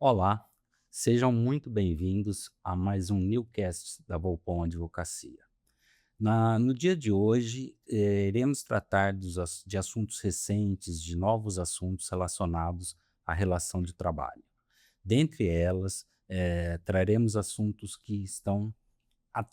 Olá, sejam muito bem-vindos a mais um Newcast da Volpom Advocacia. No dia de hoje, iremos tratar de assuntos recentes, de novos assuntos relacionados à relação de trabalho. Dentre elas, traremos assuntos que estão a-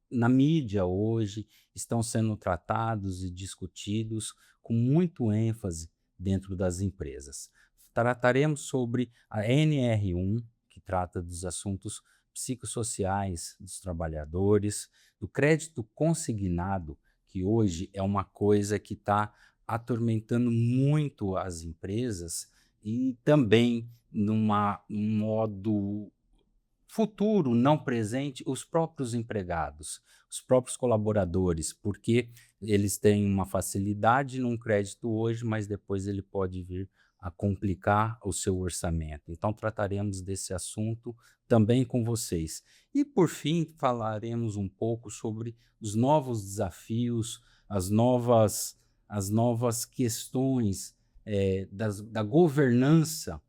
na mídia hoje, estão sendo tratados e discutidos com muito ênfase dentro das empresas. Trataremos sobre a NR1, que trata dos assuntos psicossociais dos trabalhadores, do crédito consignado, que hoje é uma coisa que está atormentando muito as empresas e também num modo futuro, não presente, os próprios empregados, os próprios colaboradores, porque eles têm uma facilidade num crédito hoje, mas depois ele pode vir a complicar o seu orçamento. Então, trataremos desse assunto também com vocês. E, por fim, falaremos um pouco sobre os novos desafios, as novas questões da governança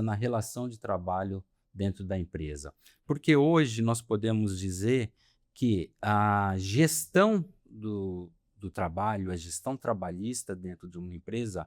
na relação de trabalho dentro da empresa. Porque hoje nós podemos dizer que a gestão do trabalho, a gestão trabalhista dentro de uma empresa,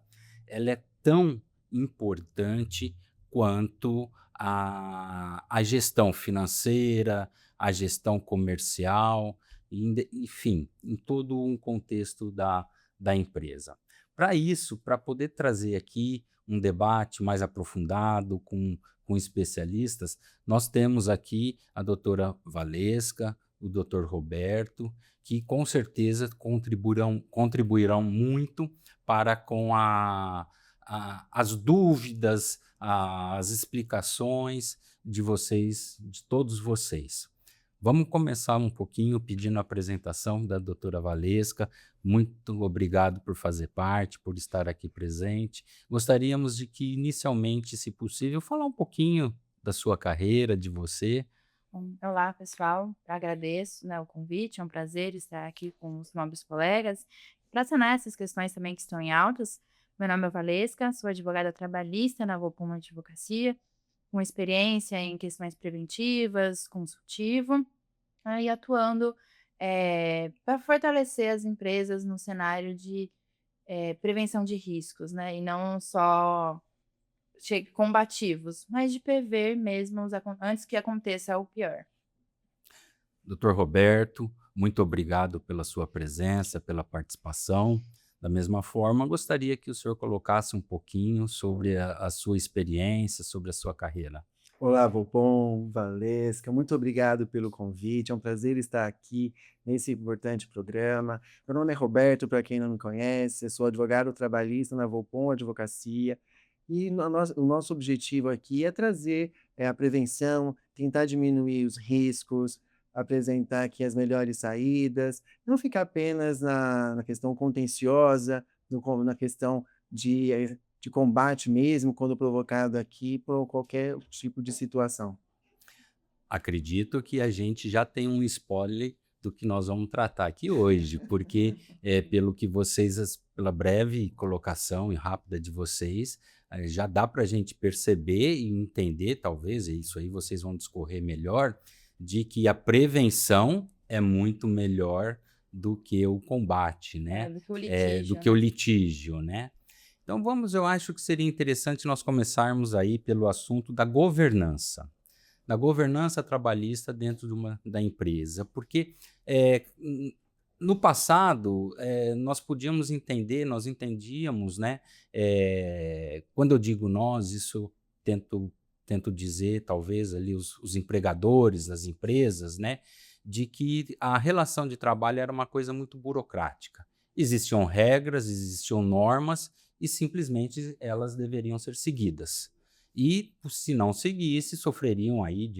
ela é tão importante quanto a gestão financeira, a gestão comercial, enfim, em todo um contexto da empresa. Para isso, para poder trazer aqui um debate mais aprofundado com especialistas, nós temos aqui a doutora Valesca, o doutor Roberto, que com certeza contribuirão muito para com as dúvidas, as explicações de vocês, de todos vocês. Vamos começar um pouquinho pedindo a apresentação da doutora Valesca. Muito obrigado por fazer parte, por estar aqui presente. Gostaríamos de que, inicialmente, se possível, falar um pouquinho da sua carreira, de você. Bom, olá, pessoal. Agradeço, né, o convite. É um prazer estar aqui com os nobres colegas para sanar essas questões também que estão em altas. Meu nome é Valesca, sou advogada trabalhista na Volpoma Advocacia, com experiência em questões preventivas, consultivo, e atuando para fortalecer as empresas no cenário de prevenção de riscos, né, e não só combativos, mas de prever mesmo antes que aconteça o pior. Doutor Roberto, muito obrigado pela sua presença, pela participação. Da mesma forma, gostaria que o senhor colocasse um pouquinho sobre a sua experiência, sobre a sua carreira. Olá, Volpom, Valesca, muito obrigado pelo convite. É um prazer estar aqui nesse importante programa. Meu nome é Roberto, para quem não me conhece, eu sou advogado trabalhista na Volpom Advocacia. E o nosso objetivo aqui é trazer a prevenção, tentar diminuir os riscos, apresentar aqui as melhores saídas, não ficar apenas na questão contenciosa, na questão de combate mesmo, quando provocado aqui por qualquer tipo de situação. Acredito que a gente já tem um spoiler do que nós vamos tratar aqui hoje, porque pelo que vocês, pela breve colocação e rápida de vocês, já dá para a gente perceber e entender, talvez, e isso aí vocês vão discorrer melhor, de que a prevenção é muito melhor do que o combate, né? Do que o Do litígio, que o né. litígio, né? Então eu acho que seria interessante nós começarmos aí pelo assunto da governança trabalhista dentro da empresa, porque no passado nós podíamos entender, nós entendíamos, né? Quando eu digo nós, isso tento, tento dizer, talvez, ali os empregadores das empresas, né? De que a relação de trabalho era uma coisa muito burocrática. Existiam regras, existiam normas e simplesmente elas deveriam ser seguidas. E se não seguisse, sofreriam aí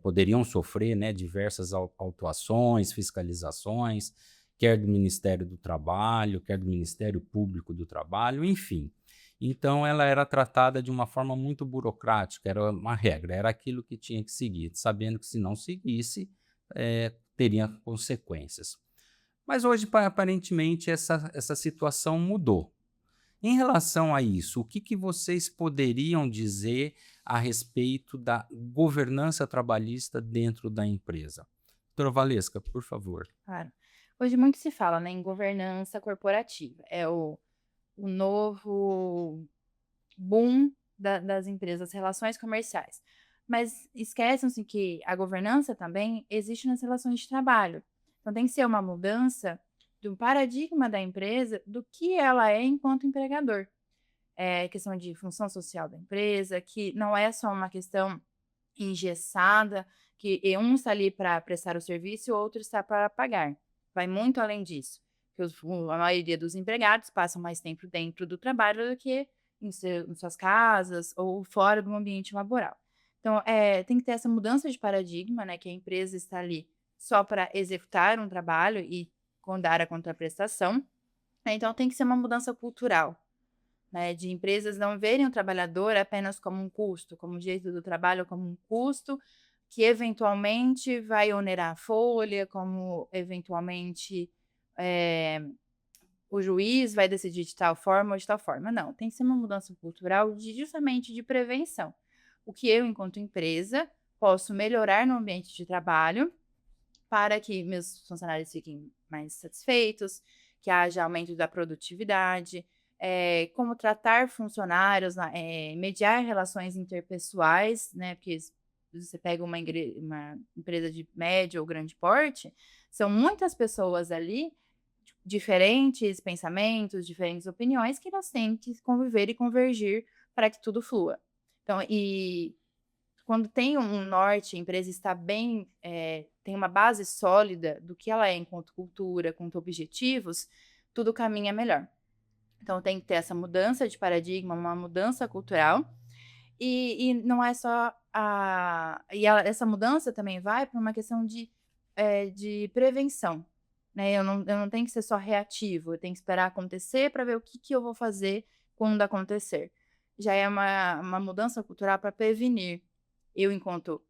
poderiam sofrer, né, diversas autuações, fiscalizações, quer do Ministério do Trabalho, quer do Ministério Público do Trabalho, enfim. Então ela era tratada de uma forma muito burocrática, era uma regra, era aquilo que tinha que seguir, sabendo que se não seguisse, teria consequências. Mas hoje, aparentemente, essa situação mudou. Em relação a isso, o que que vocês poderiam dizer a respeito da governança trabalhista dentro da empresa? Doutora Valesca, por favor. Claro. Hoje muito se fala, né, em governança corporativa. É o novo boom das empresas, relações comerciais. Mas esquecem-se que a governança também existe nas relações de trabalho. Então tem que ser uma mudança do paradigma da empresa, do que ela é enquanto empregador. É questão de função social da empresa, que não é só uma questão engessada, que um está ali para prestar o serviço e o outro está para pagar. Vai muito além disso. Que a maioria dos empregados passam mais tempo dentro do trabalho do que em suas casas ou fora do ambiente laboral. Então, tem que ter essa mudança de paradigma, né? Que a empresa está ali só para executar um trabalho e dar a contraprestação. Então, tem que ser uma mudança cultural, né, de empresas não verem o trabalhador apenas como um custo, como o direito do trabalho como um custo que eventualmente vai onerar a folha, como eventualmente eh, o juiz vai decidir de tal forma ou de tal forma. Não, tem que ser uma mudança cultural justamente de prevenção. O que eu, enquanto empresa, posso melhorar no ambiente de trabalho para que meus funcionários fiquem mais satisfeitos, que haja aumento da produtividade, como tratar funcionários, mediar relações interpessoais, né? Porque se você pega uma empresa de médio ou grande porte, são muitas pessoas ali, diferentes pensamentos, diferentes opiniões, que elas têm que conviver e convergir para que tudo flua. Então, quando tem um norte, a empresa está bem, tem uma base sólida do que ela é enquanto cultura, enquanto objetivos, tudo caminha melhor. Então tem que ter essa mudança de paradigma, uma mudança cultural, e não é só essa mudança também vai para uma questão de prevenção, né? Eu não tenho que ser só reativo, eu tenho que esperar acontecer para ver o que eu vou fazer quando acontecer. Já é uma mudança cultural para prevenir. Eu, enquanto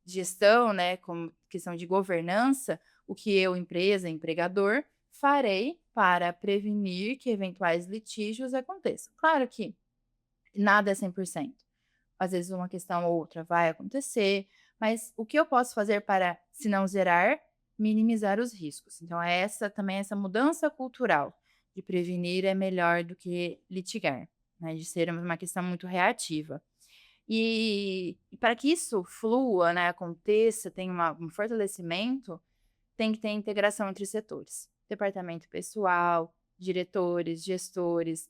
gestão, né, como questão de governança, o que eu, empresa, empregador, farei para prevenir que eventuais litígios aconteçam. Claro que nada é 100%. Às vezes uma questão ou outra vai acontecer, mas o que eu posso fazer para, se não zerar, minimizar os riscos? Então, essa mudança cultural de prevenir é melhor do que litigar, né, de ser uma questão muito reativa. E para que isso flua, né, aconteça, tenha um fortalecimento, tem que ter integração entre setores. Departamento pessoal, diretores, gestores,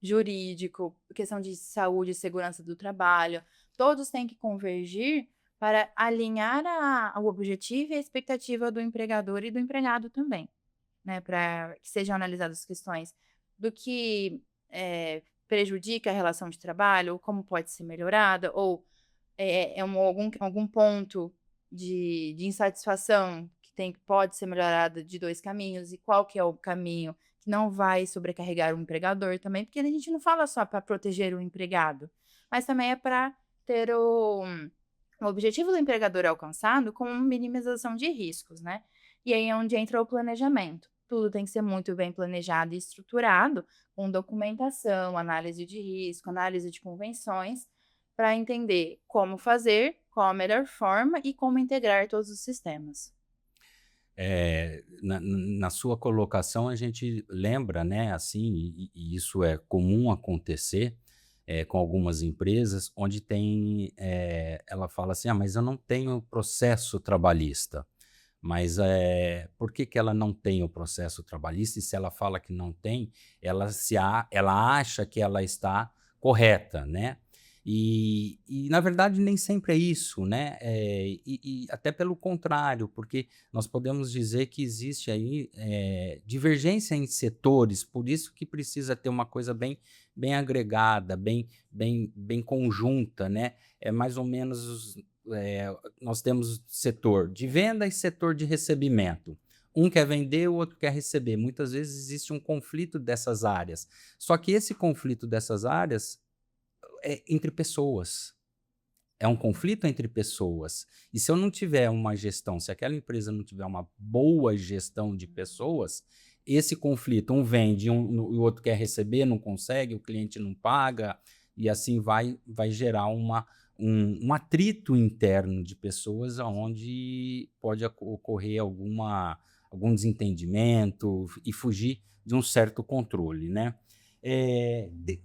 jurídico, questão de saúde e segurança do trabalho, todos têm que convergir para alinhar o objetivo e a expectativa do empregador e do empregado também, né, para que sejam analisadas as questões do que prejudica a relação de trabalho, ou como pode ser melhorada, ou algum ponto de insatisfação que pode ser melhorada de 2 caminhos, e qual que é o caminho que não vai sobrecarregar o empregador também, porque a gente não fala só para proteger o empregado, mas também é para ter o objetivo do empregador alcançado com minimização de riscos, né. E aí é onde entra o planejamento. Tudo tem que ser muito bem planejado e estruturado, com documentação, análise de risco, análise de convenções, para entender como fazer, qual a melhor forma e como integrar todos os sistemas. Na sua colocação, a gente lembra, né, assim, e isso é comum acontecer, com algumas empresas, onde ela fala assim: "Ah, mas eu não tenho processo trabalhista". Mas, por que que ela não tem o processo trabalhista? E se ela fala que não tem, ela acha que ela está correta, né. E na verdade nem sempre é isso, né, e até pelo contrário, porque nós podemos dizer que existe aí, divergência em setores, por isso que precisa ter uma coisa bem agregada, bem conjunta, né. É mais ou menos nós temos setor de venda e setor de recebimento. Um quer vender, o outro quer receber. Muitas vezes existe um conflito dessas áreas. Só que esse conflito dessas áreas é entre pessoas. É um conflito entre pessoas. E se eu não tiver uma gestão, se aquela empresa não tiver uma boa gestão de pessoas, esse conflito, um vende, o outro quer receber, não consegue, o cliente não paga, e assim vai gerar um atrito interno de pessoas onde pode ocorrer algum desentendimento e fugir de um certo controle, né?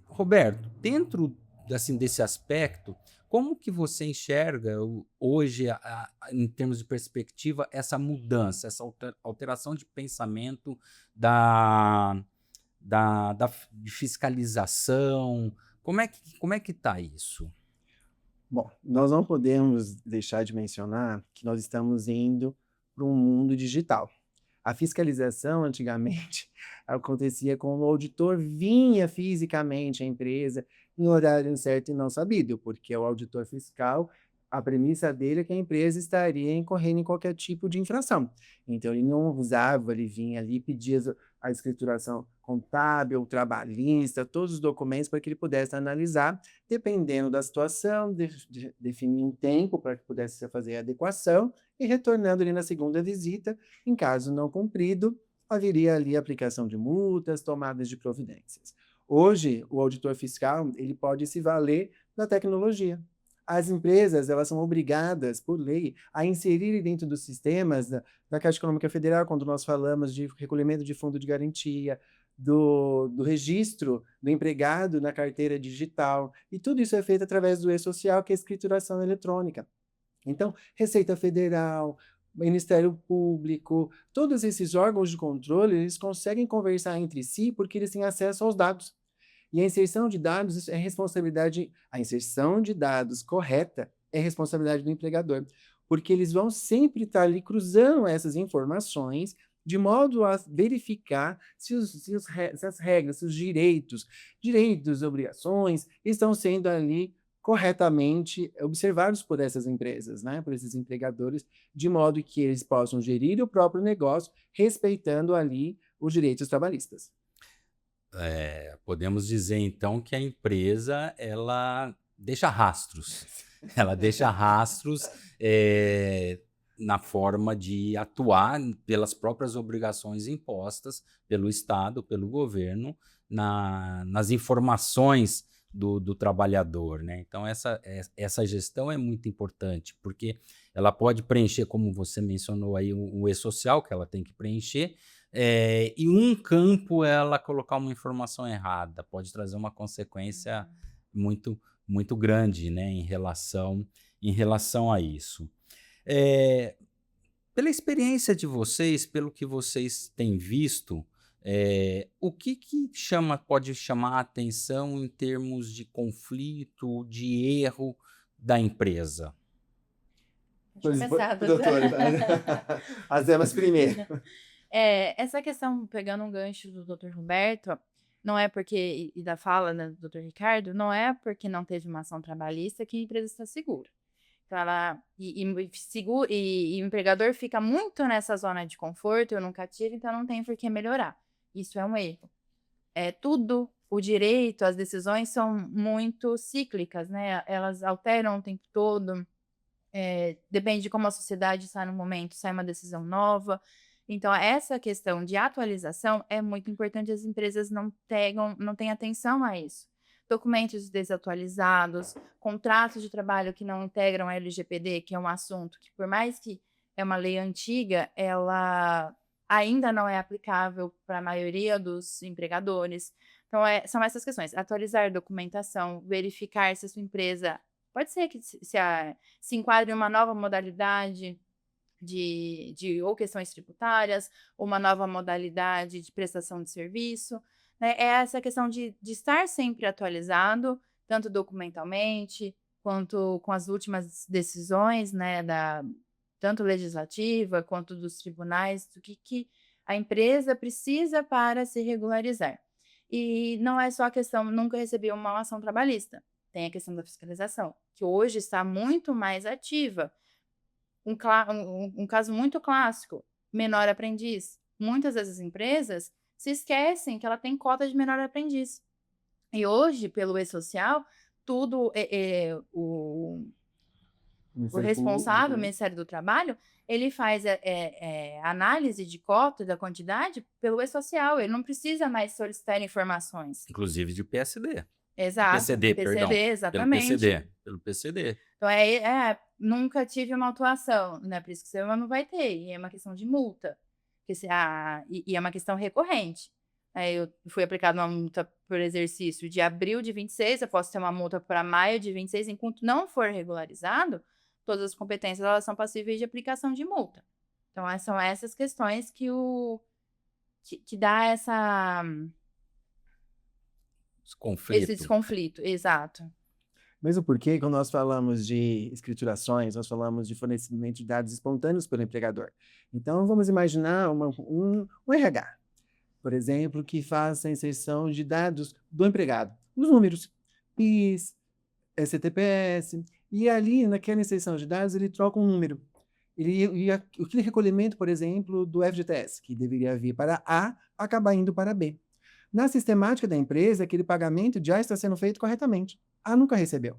Roberto, dentro assim, desse aspecto, como que você enxerga hoje, em termos de perspectiva, essa mudança, essa alteração de pensamento da, de fiscalização? Como é que está isso? Bom, nós não podemos deixar de mencionar que nós estamos indo para um mundo digital. A fiscalização, antigamente, acontecia quando o auditor vinha fisicamente à empresa em horário certo e não sabido, porque o auditor fiscal, a premissa dele é que a empresa estaria incorrendo em qualquer tipo de infração. Então, ele não usava, ele vinha ali, pedia a escrituração contábil, trabalhista, todos os documentos para que ele pudesse analisar, dependendo da situação, definir um tempo para que pudesse fazer a adequação e retornando ali na segunda visita, em caso não cumprido, haveria ali a aplicação de multas, tomadas de providências. Hoje, o auditor fiscal, ele pode se valer da tecnologia. As empresas, elas são obrigadas, por lei, a inserir dentro dos sistemas da Caixa Econômica Federal, quando nós falamos de recolhimento de fundo de garantia, do registro do empregado na carteira digital, e tudo isso é feito através do e-social, que é a escrituração eletrônica. Então, Receita Federal, Ministério Público, todos esses órgãos de controle, eles conseguem conversar entre si porque eles têm acesso aos dados. E a inserção de dados é responsabilidade, a inserção de dados correta é responsabilidade do empregador, porque eles vão sempre estar ali cruzando essas informações de modo a verificar se as regras, se os direitos, obrigações estão sendo ali corretamente observados por essas empresas, né, por esses empregadores, de modo que eles possam gerir o próprio negócio, respeitando ali os direitos trabalhistas. Podemos dizer então que a empresa ela deixa rastros, ela deixa rastros na forma de atuar pelas próprias obrigações impostas pelo Estado, pelo governo, nas informações do trabalhador, né? Então essa gestão é muito importante, porque ela pode preencher, como você mencionou aí, o e-social que ela tem que preencher, e um campo ela colocar uma informação errada pode trazer uma consequência muito, muito grande, né, em relação a isso. Pela experiência de vocês, pelo que vocês têm visto, o que pode chamar a atenção em termos de conflito, de erro da empresa? Deixa eu começar, doutora, as damas primeiro. Essa questão, pegando um gancho do Dr. Roberto, não é porque, e da fala, né, do Dr. Ricardo, não é porque não teve uma ação trabalhista que a empresa está segura. Então, e o empregador fica muito nessa zona de conforto, eu nunca tive, então não tem por que melhorar. Isso é um erro. O direito, as decisões são muito cíclicas, né? Elas alteram o tempo todo, depende de como a sociedade está no momento, sai uma decisão nova. Então, essa questão de atualização é muito importante, as empresas não têm atenção a isso. Documentos desatualizados, contratos de trabalho que não integram a LGPD, que é um assunto que, por mais que é uma lei antiga, ela ainda não é aplicável para a maioria dos empregadores. Então, são essas questões. Atualizar documentação, verificar se a sua empresa pode ser que se enquadre em uma nova modalidade de ou questões tributárias, ou uma nova modalidade de prestação de serviço, né? É essa questão de estar sempre atualizado, tanto documentalmente, quanto com as últimas decisões, né, tanto legislativa quanto dos tribunais, do que a empresa precisa para se regularizar. E não é só a questão, nunca recebi uma ação trabalhista, tem a questão da fiscalização, que hoje está muito mais ativa. Um caso muito clássico, menor aprendiz. Muitas dessas empresas se esquecem que ela tem cota de menor aprendiz. E hoje, pelo e-social, tudo O O Ministério responsável, o Público, né? Ministério do Trabalho, ele faz análise de cota da quantidade pelo E-Social, ele não precisa mais solicitar informações. Inclusive de PSD. Exato, PCD, perdão. PCD, exatamente. Pelo PCD. Então, nunca tive uma autuação, né? Por isso que você não vai ter, e é uma questão de multa. E é uma questão recorrente. Eu fui aplicada uma multa por exercício de abril de 26, eu posso ter uma multa para maio de 26, enquanto não for regularizado, todas as competências elas são passíveis de aplicação de multa. Então, são essas questões que dá Esse esse conflito. desconflito, exato. Mesmo porque, quando nós falamos de escriturações, nós falamos de fornecimento de dados espontâneos pelo empregador. Então, vamos imaginar um RH, por exemplo, que faça a inserção de dados do empregado, os números, PIS, CTPS, e ali, naquela inserção de dados, ele troca um número. Aquele recolhimento, por exemplo, do FGTS, que deveria vir para A, acaba indo para B. Na sistemática da empresa, aquele pagamento já está sendo feito corretamente. A nunca recebeu,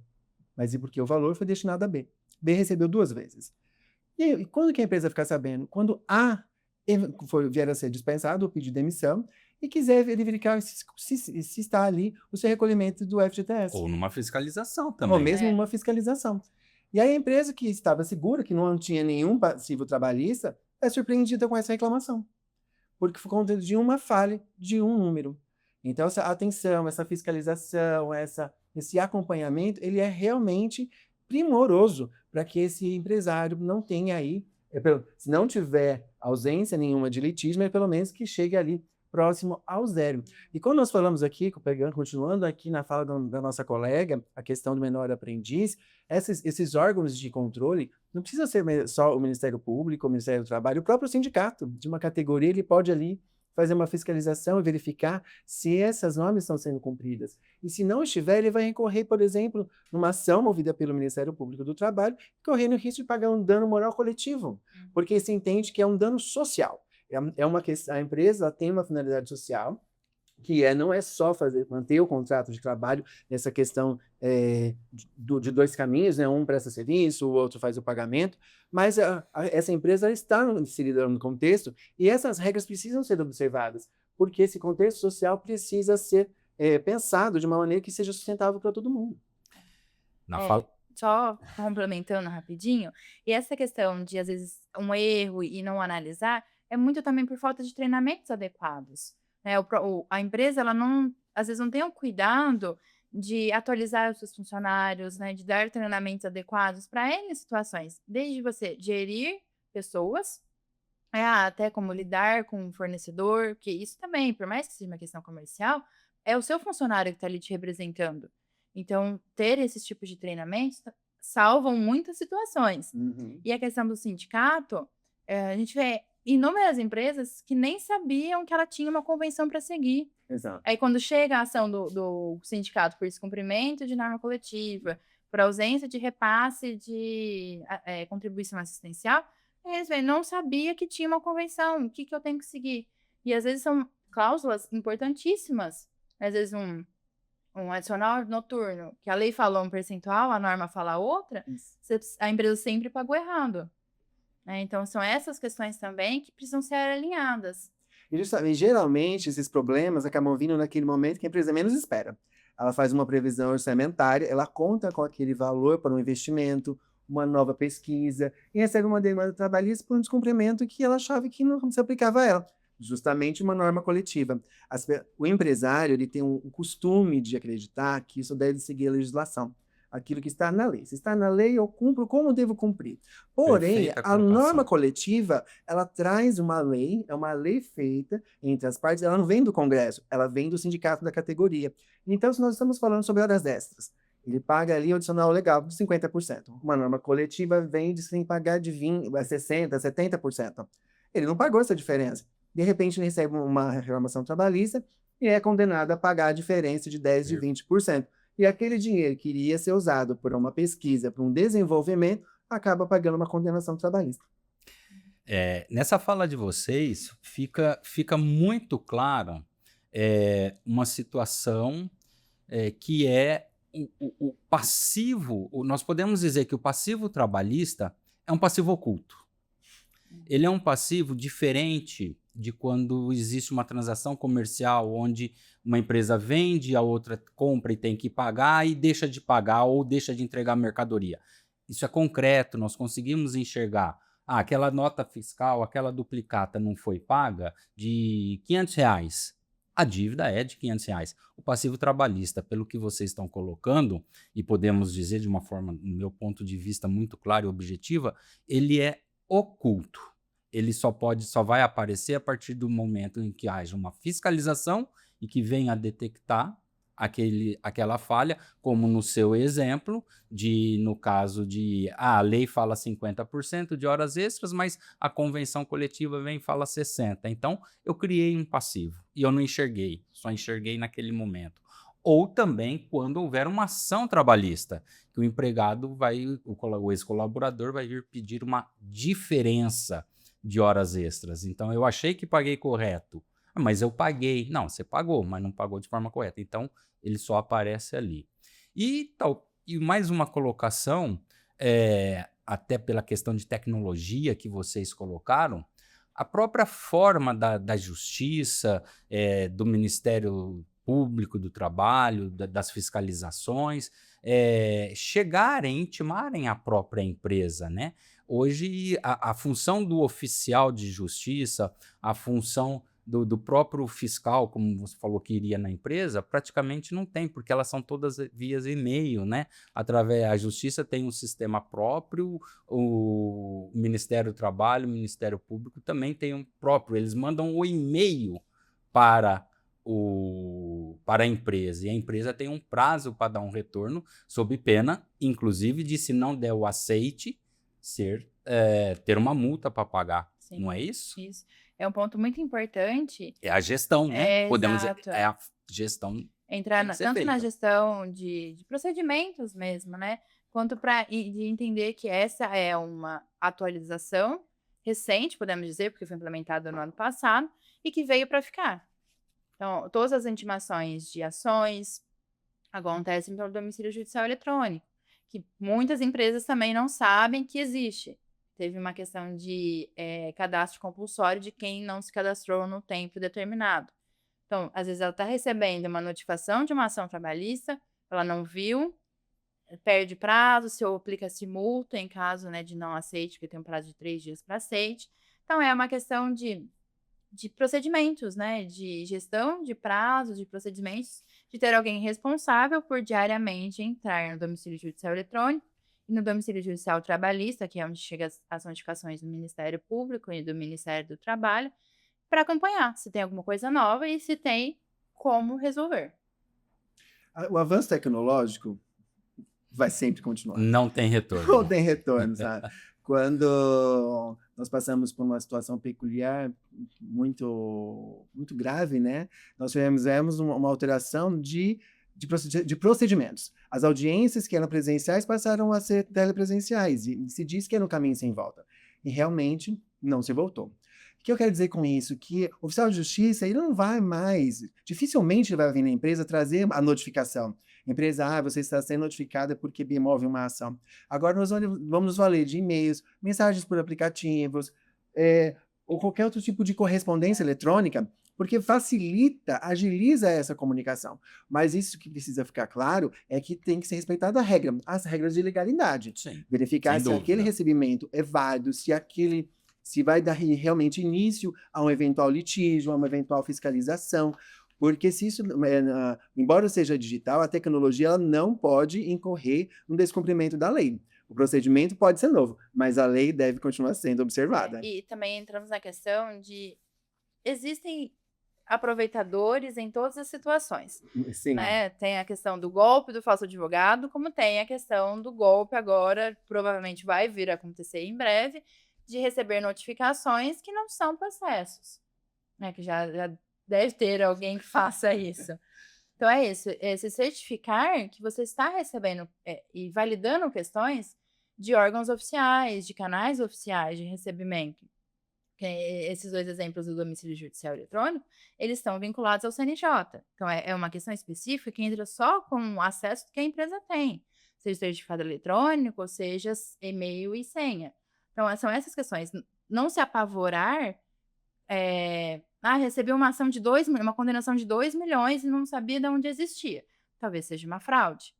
mas e porque o valor foi destinado a B. B recebeu 2 vezes. E quando que a empresa ficar sabendo? Quando A vier a ser dispensado ou pedir demissão e quiser verificar se está ali o seu recolhimento do FGTS. Ou numa fiscalização Ou também. mesmo uma fiscalização. E aí a empresa que estava segura, que não tinha nenhum passivo trabalhista, é surpreendida com essa reclamação. Porque foi conta de uma falha de um número. Então, essa atenção, essa fiscalização, esse acompanhamento, ele é realmente primoroso para que esse empresário não tenha aí, se não tiver ausência nenhuma de litígio, mas pelo menos que chegue ali próximo ao zero. E quando nós falamos aqui, continuando aqui na fala da nossa colega, a questão do menor aprendiz, esses órgãos de controle, não precisa ser só o Ministério Público, o Ministério do Trabalho, o próprio sindicato de uma categoria, ele pode ali fazer uma fiscalização e verificar se essas normas estão sendo cumpridas. E se não estiver, ele vai recorrer, por exemplo, numa ação movida pelo Ministério Público do Trabalho, correndo o risco de pagar um dano moral coletivo, porque se entende que é um dano social. A empresa tem uma finalidade social, que não é só manter o contrato de trabalho nessa questão de 2 caminhos, né? Um presta serviço, o outro faz o pagamento, mas essa empresa está inserida no contexto e essas regras precisam ser observadas, porque esse contexto social precisa ser pensado de uma maneira que seja sustentável para todo mundo. Só complementando rapidinho, e essa questão de, às vezes, um erro e não analisar, é muito também por falta de treinamentos adequados. A empresa, ela às vezes não tem o cuidado de atualizar os seus funcionários, né, de dar treinamentos adequados para N situações, desde você gerir pessoas, até como lidar com o fornecedor, porque isso também, por mais que seja uma questão comercial, é o seu funcionário que está ali te representando. Então, ter esses tipos de treinamentos salvam muitas situações. E a questão do sindicato, a gente vê inúmeras empresas que nem sabiam que ela tinha uma convenção para seguir. Exato. Aí, quando chega a ação do sindicato por descumprimento de norma coletiva, por ausência de repasse de contribuição assistencial, eles não sabia que tinha uma convenção, o que eu tenho que seguir? E, às vezes, são cláusulas importantíssimas. Às vezes, um adicional noturno, que a lei falou um percentual, a norma fala outra, a empresa sempre pagou errado. Então, são essas questões também que precisam ser alinhadas. E geralmente, esses problemas acabam vindo naquele momento que a empresa menos espera. Ela faz uma previsão orçamentária, ela conta com aquele valor para um investimento, uma nova pesquisa, e recebe uma demanda trabalhista por um descumprimento que ela achava que não se aplicava a ela. Justamente uma norma coletiva. O empresário ele tem um costume de acreditar que isso deve seguir a legislação. Aquilo que está na lei. Se está na lei, eu cumpro como devo cumprir. Porém, a norma coletiva, ela traz uma lei, é uma lei feita entre as partes, ela não vem do Congresso, ela vem do sindicato da categoria. Então, se nós estamos falando sobre horas extras, ele paga ali o adicional legal de 50%. Uma norma coletiva vem de sem pagar de 20%, 60%, 70%. Ele não pagou essa diferença. De repente, ele recebe uma reclamação trabalhista e é condenado a pagar a diferença de 10%, de 20%. E aquele dinheiro que iria ser usado por uma pesquisa, para um desenvolvimento, acaba pagando uma condenação trabalhista. Nessa fala de vocês, fica muito clara uma situação que é o passivo, nós podemos dizer que o passivo trabalhista é um passivo oculto. Ele é um passivo diferente de quando existe uma transação comercial onde uma empresa vende, a outra compra e tem que pagar e deixa de pagar ou deixa de entregar a mercadoria. Isso é concreto, nós conseguimos enxergar. Ah, aquela nota fiscal, aquela duplicata não foi paga de R$ 500. A dívida é de R$ 500. O passivo trabalhista, pelo que vocês estão colocando, e podemos dizer de uma forma, no meu ponto de vista, muito clara e objetiva, ele é oculto. Ele só vai aparecer a partir do momento em que haja uma fiscalização e que venha a detectar aquela falha, como no seu exemplo, no caso de a lei fala 50% de horas extras, mas a convenção coletiva vem e fala 60%. Então, eu criei um passivo e eu não enxerguei, só enxerguei naquele momento. Ou também quando houver uma ação trabalhista, que o empregado o ex-colaborador vai vir pedir uma diferença de horas extras. Então, eu achei que paguei correto, mas eu paguei. Não, você pagou, mas não pagou de forma correta. Então, ele só aparece ali. E mais uma colocação, até pela questão de tecnologia que vocês colocaram, a própria forma da justiça, do Ministério Público do Trabalho, das fiscalizações, chegarem, intimarem a própria empresa, né? Hoje, a função do oficial de justiça, a função do próprio fiscal, como você falou que iria na empresa, praticamente não tem, porque elas são todas vias e-mail, né? A Justiça tem um sistema próprio, o Ministério do Trabalho, o Ministério Público também tem um próprio. Eles mandam o e-mail para a empresa, e a empresa tem um prazo para dar um retorno, sob pena, inclusive, de se não der o aceite, ter uma multa para pagar. Sim. Não é isso? Isso. É um ponto muito importante. É a gestão, né? Podemos dizer, Exato. é a gestão Entrar tem que ser tanto na feita. gestão de procedimentos mesmo, né? Quanto de entender que essa é uma atualização recente, podemos dizer, porque foi implementada no ano passado, e que veio para ficar. Então, todas as intimações de ações acontecem pelo domicílio judicial eletrônico, que muitas empresas também não sabem que existe. Teve uma questão de cadastro compulsório de quem não se cadastrou no tempo determinado. Então, às vezes ela está recebendo uma notificação de uma ação trabalhista, ela não viu, perde prazo, se aplica-se multa em caso, né, de não aceite, porque tem um prazo de 3 dias para aceite. Então, é uma questão de procedimentos, né, de gestão de prazos, de procedimentos, de ter alguém responsável por diariamente entrar no domicílio judicial eletrônico e no domicílio judicial trabalhista, que é onde chegam as notificações do Ministério Público e do Ministério do Trabalho, para acompanhar se tem alguma coisa nova e se tem como resolver. O avanço tecnológico vai sempre continuar. Não tem retorno. Não tem retorno, sabe? Quando nós passamos por uma situação peculiar, muito, muito grave, né? Nós tivemos uma alteração de procedimentos. As audiências que eram presenciais passaram a ser telepresenciais e se diz que era um caminho sem volta. E realmente não se voltou. O que eu quero dizer com isso? Que o oficial de justiça ele não vai mais, dificilmente ele vai vir na empresa trazer a notificação. Empresa, você está sendo notificada porque move uma ação. Agora nós vamos nos valer de e-mails, mensagens por aplicativos, ou qualquer outro tipo de correspondência eletrônica, porque facilita, agiliza essa comunicação. Mas isso que precisa ficar claro é que tem que ser respeitada a regra, as regras de legalidade. Sim, verificar se aquele recebimento é válido, se vai dar realmente início a um eventual litígio, a uma eventual fiscalização. Porque se isso, embora seja digital, a tecnologia ela não pode incorrer no descumprimento da lei. O procedimento pode ser novo, mas a lei deve continuar sendo observada. E também entramos na questão de existem aproveitadores em todas as situações. Sim. Né? Tem a questão do golpe do falso advogado, como tem a questão do golpe agora, provavelmente vai vir a acontecer em breve, de receber notificações que não são processos. Né? Que já deve ter alguém que faça isso. Então é isso, se certificar que você está recebendo e validando questões de órgãos oficiais, de canais oficiais de recebimento. esses 2 exemplos do domicílio judicial eletrônico, eles estão vinculados ao CNJ. Então é uma questão específica que entra só com o acesso que a empresa tem, seja certificado eletrônico, ou seja e-mail e senha. Então são essas questões. Não se apavorar, recebi uma ação de uma condenação de 2 milhões e não sabia de onde existia. Talvez seja uma fraude,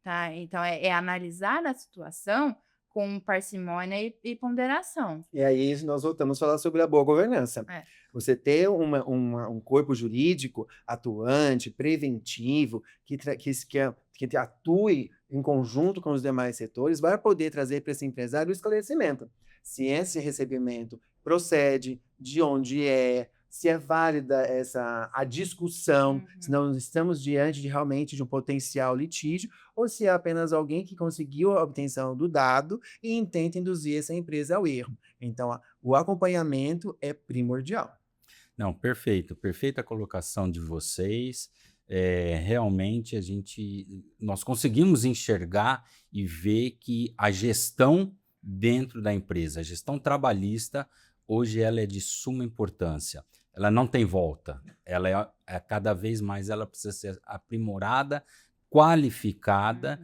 tá? Então é analisar a situação com parcimônia e ponderação. E aí nós voltamos a falar sobre a boa governança. É. Você ter um corpo jurídico atuante, preventivo, que atue em conjunto com os demais setores, vai poder trazer para esse empresário o esclarecimento. Se esse recebimento procede, de onde é, se é válida a discussão, se não estamos diante realmente de um potencial litígio, ou se é apenas alguém que conseguiu a obtenção do dado e tenta induzir essa empresa ao erro. Então, o acompanhamento é primordial. Não, perfeito, perfeita colocação de vocês. Realmente nós conseguimos enxergar e ver que a gestão dentro da empresa, a gestão trabalhista, hoje ela é de suma importância. Ela não tem volta. Ela cada vez mais ela precisa ser aprimorada, qualificada,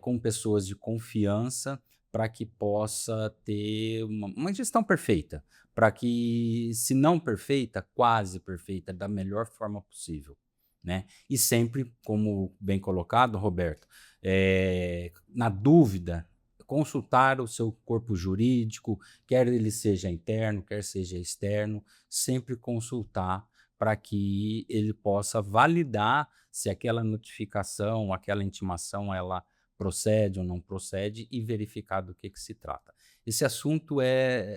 com pessoas de confiança, para que possa ter uma gestão perfeita, para que, se não perfeita, quase perfeita, da melhor forma possível, né? E sempre, como bem colocado, Roberto, na dúvida, consultar o seu corpo jurídico, quer ele seja interno, quer seja externo, sempre consultar para que ele possa validar se aquela notificação, aquela intimação, ela procede ou não procede e verificar do que se trata. Esse assunto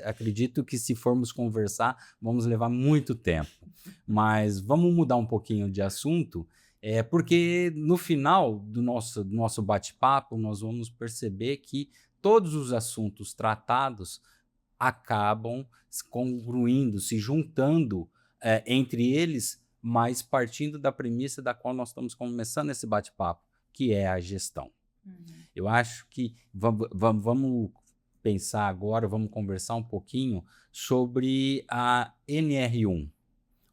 acredito que se formos conversar, vamos levar muito tempo, mas vamos mudar um pouquinho de assunto, porque no final do nosso bate-papo, nós vamos perceber que todos os assuntos tratados acabam se congruindo, se juntando entre eles, mas partindo da premissa da qual nós estamos começando esse bate-papo, que é a gestão. Eu acho que vamos pensar agora, vamos conversar um pouquinho sobre a NR1.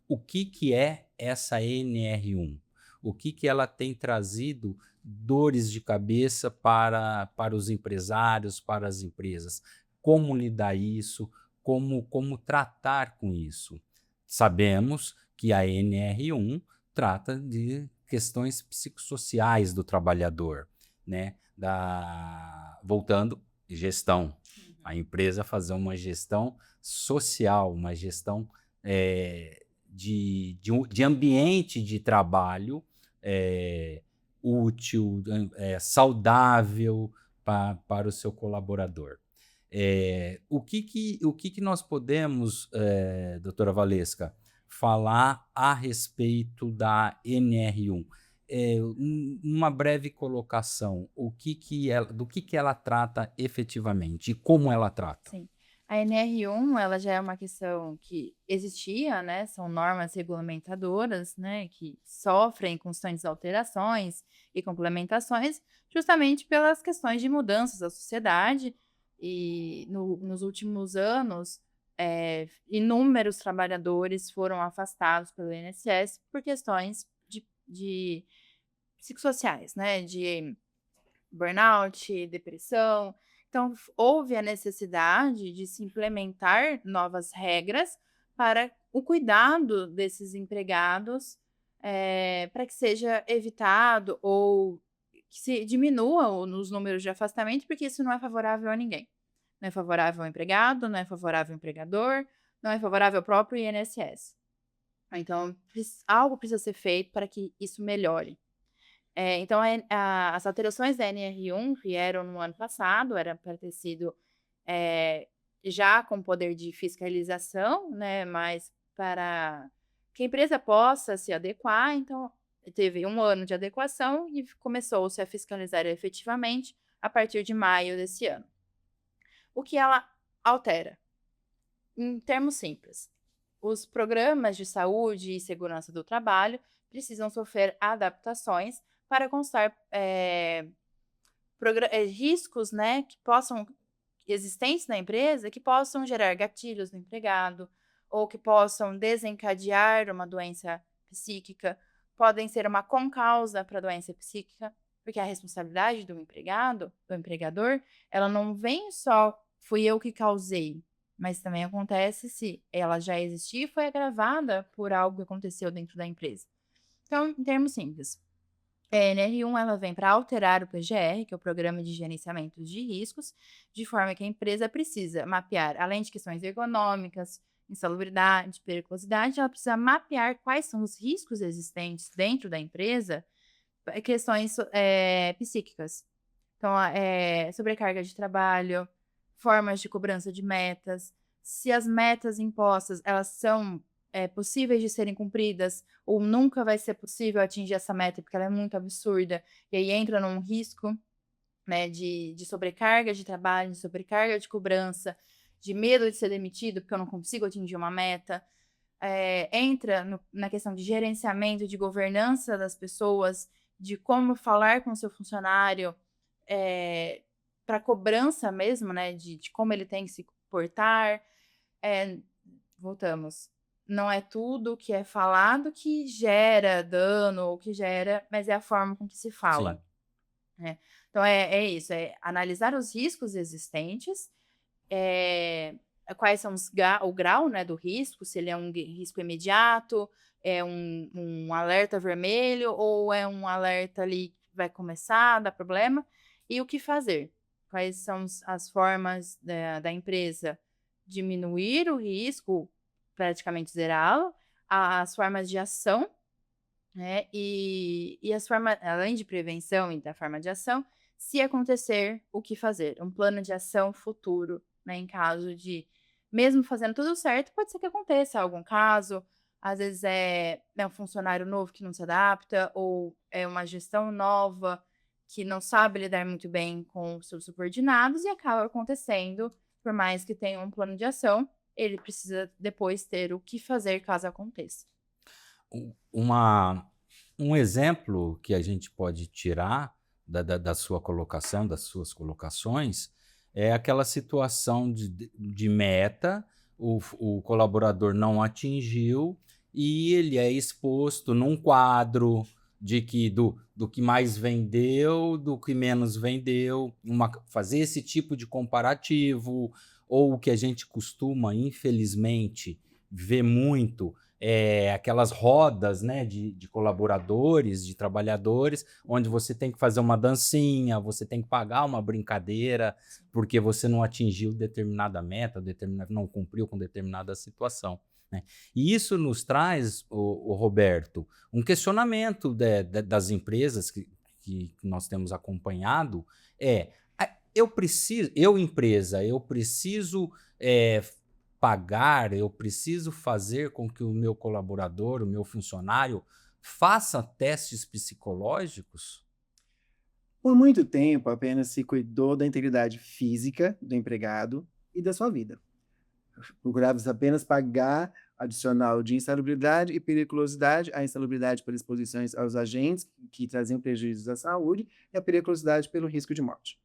O que é essa NR1? O que ela tem trazido dores de cabeça para os empresários, para as empresas? Como lidar isso? Como tratar com isso? Sabemos que a NR1 trata de questões psicossociais do trabalhador, né? Voltando, gestão. A empresa fazer uma gestão social, uma gestão de ambiente de trabalho útil, saudável para o seu colaborador. O que nós podemos, doutora Valesca, falar a respeito da NR1? Uma breve colocação, do que ela trata efetivamente e como ela trata? Sim. A NR1, ela já é uma questão que existia, né? São normas regulamentadoras, né? Que sofrem constantes alterações e complementações, justamente pelas questões de mudanças da sociedade. E nos últimos anos, inúmeros trabalhadores foram afastados pelo INSS por questões de psicossociais, né? De burnout, depressão. Então, houve a necessidade de se implementar novas regras para o cuidado desses empregados, para que seja evitado ou que se diminua os números de afastamento, porque isso não é favorável a ninguém. Não é favorável ao empregado, não é favorável ao empregador, não é favorável ao próprio INSS. Então, algo precisa ser feito para que isso melhore. Então, as alterações da NR1 vieram no ano passado, era para ter sido já com poder de fiscalização, né, mas para que a empresa possa se adequar. Então, teve 1 ano de adequação e começou-se a fiscalizar efetivamente a partir de maio desse ano. O que ela altera? Em termos simples, os programas de saúde e segurança do trabalho precisam sofrer adaptações para constar riscos, né, existentes na empresa que possam gerar gatilhos no empregado ou que possam desencadear uma doença psíquica, podem ser uma concausa para a doença psíquica, porque a responsabilidade do empregado, do empregador, ela não vem só fui eu que causei, mas também acontece se ela já existia e foi agravada por algo que aconteceu dentro da empresa. Então, em termos simples, a NR1 ela vem para alterar o PGR, que é o Programa de Gerenciamento de Riscos, de forma que a empresa precisa mapear, além de questões ergonômicas, insalubridade, periculosidade, ela precisa mapear quais são os riscos existentes dentro da empresa, questões psíquicas. Então, sobrecarga de trabalho, formas de cobrança de metas, se as metas impostas elas são possíveis de serem cumpridas ou nunca vai ser possível atingir essa meta porque ela é muito absurda, e aí entra num risco, né, de sobrecarga de trabalho, de sobrecarga de cobrança, de medo de ser demitido porque eu não consigo atingir uma meta. Entra na questão de gerenciamento, de governança das pessoas, de como falar com o seu funcionário, para cobrança mesmo, né, de como ele tem que se comportar. Voltamos. Não é tudo que é falado que gera dano ou que gera, mas é a forma com que se fala. Sim. Então, é isso, é analisar os riscos existentes, quais são o grau, né, do risco, se ele é um risco imediato, é um alerta vermelho ou é um alerta ali que vai começar a dar problema, e o que fazer. Quais são as formas da empresa diminuir o risco, praticamente zerá-lo, as formas de ação, né, e as formas, além de prevenção e da forma de ação, se acontecer, o que fazer? Um plano de ação futuro, né, em caso de, mesmo fazendo tudo certo, pode ser que aconteça algum caso, às vezes é um funcionário novo que não se adapta, ou é uma gestão nova que não sabe lidar muito bem com os seus subordinados e acaba acontecendo, por mais que tenha um plano de ação, ele precisa depois ter o que fazer caso aconteça. Uma, um exemplo que a gente pode tirar da sua colocação, das suas colocações, é aquela situação de meta, o colaborador não atingiu e ele é exposto num quadro de que do que mais vendeu, do que menos vendeu, fazer esse tipo de comparativo, ou o que a gente costuma, infelizmente, ver muito, aquelas rodas, né, de colaboradores, de trabalhadores, onde você tem que fazer uma dancinha, você tem que pagar uma brincadeira, porque você não atingiu determinada meta, não cumpriu com determinada situação, né? E isso nos traz, o Roberto, um questionamento das empresas que nós temos acompanhado, eu preciso pagar, eu preciso fazer com que o meu colaborador, o meu funcionário, faça testes psicológicos? Por muito tempo, apenas se cuidou da integridade física do empregado e da sua vida. Procurava apenas pagar adicional de insalubridade e periculosidade, a insalubridade por exposições aos agentes que traziam prejuízos à saúde e a periculosidade pelo risco de morte.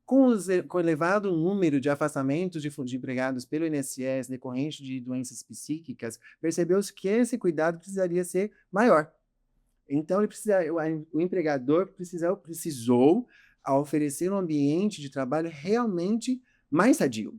Com o elevado número de afastamentos de empregados pelo INSS decorrente de doenças psíquicas, percebeu-se que esse cuidado precisaria ser maior. Então, o empregador precisou oferecer um ambiente de trabalho realmente mais sadio,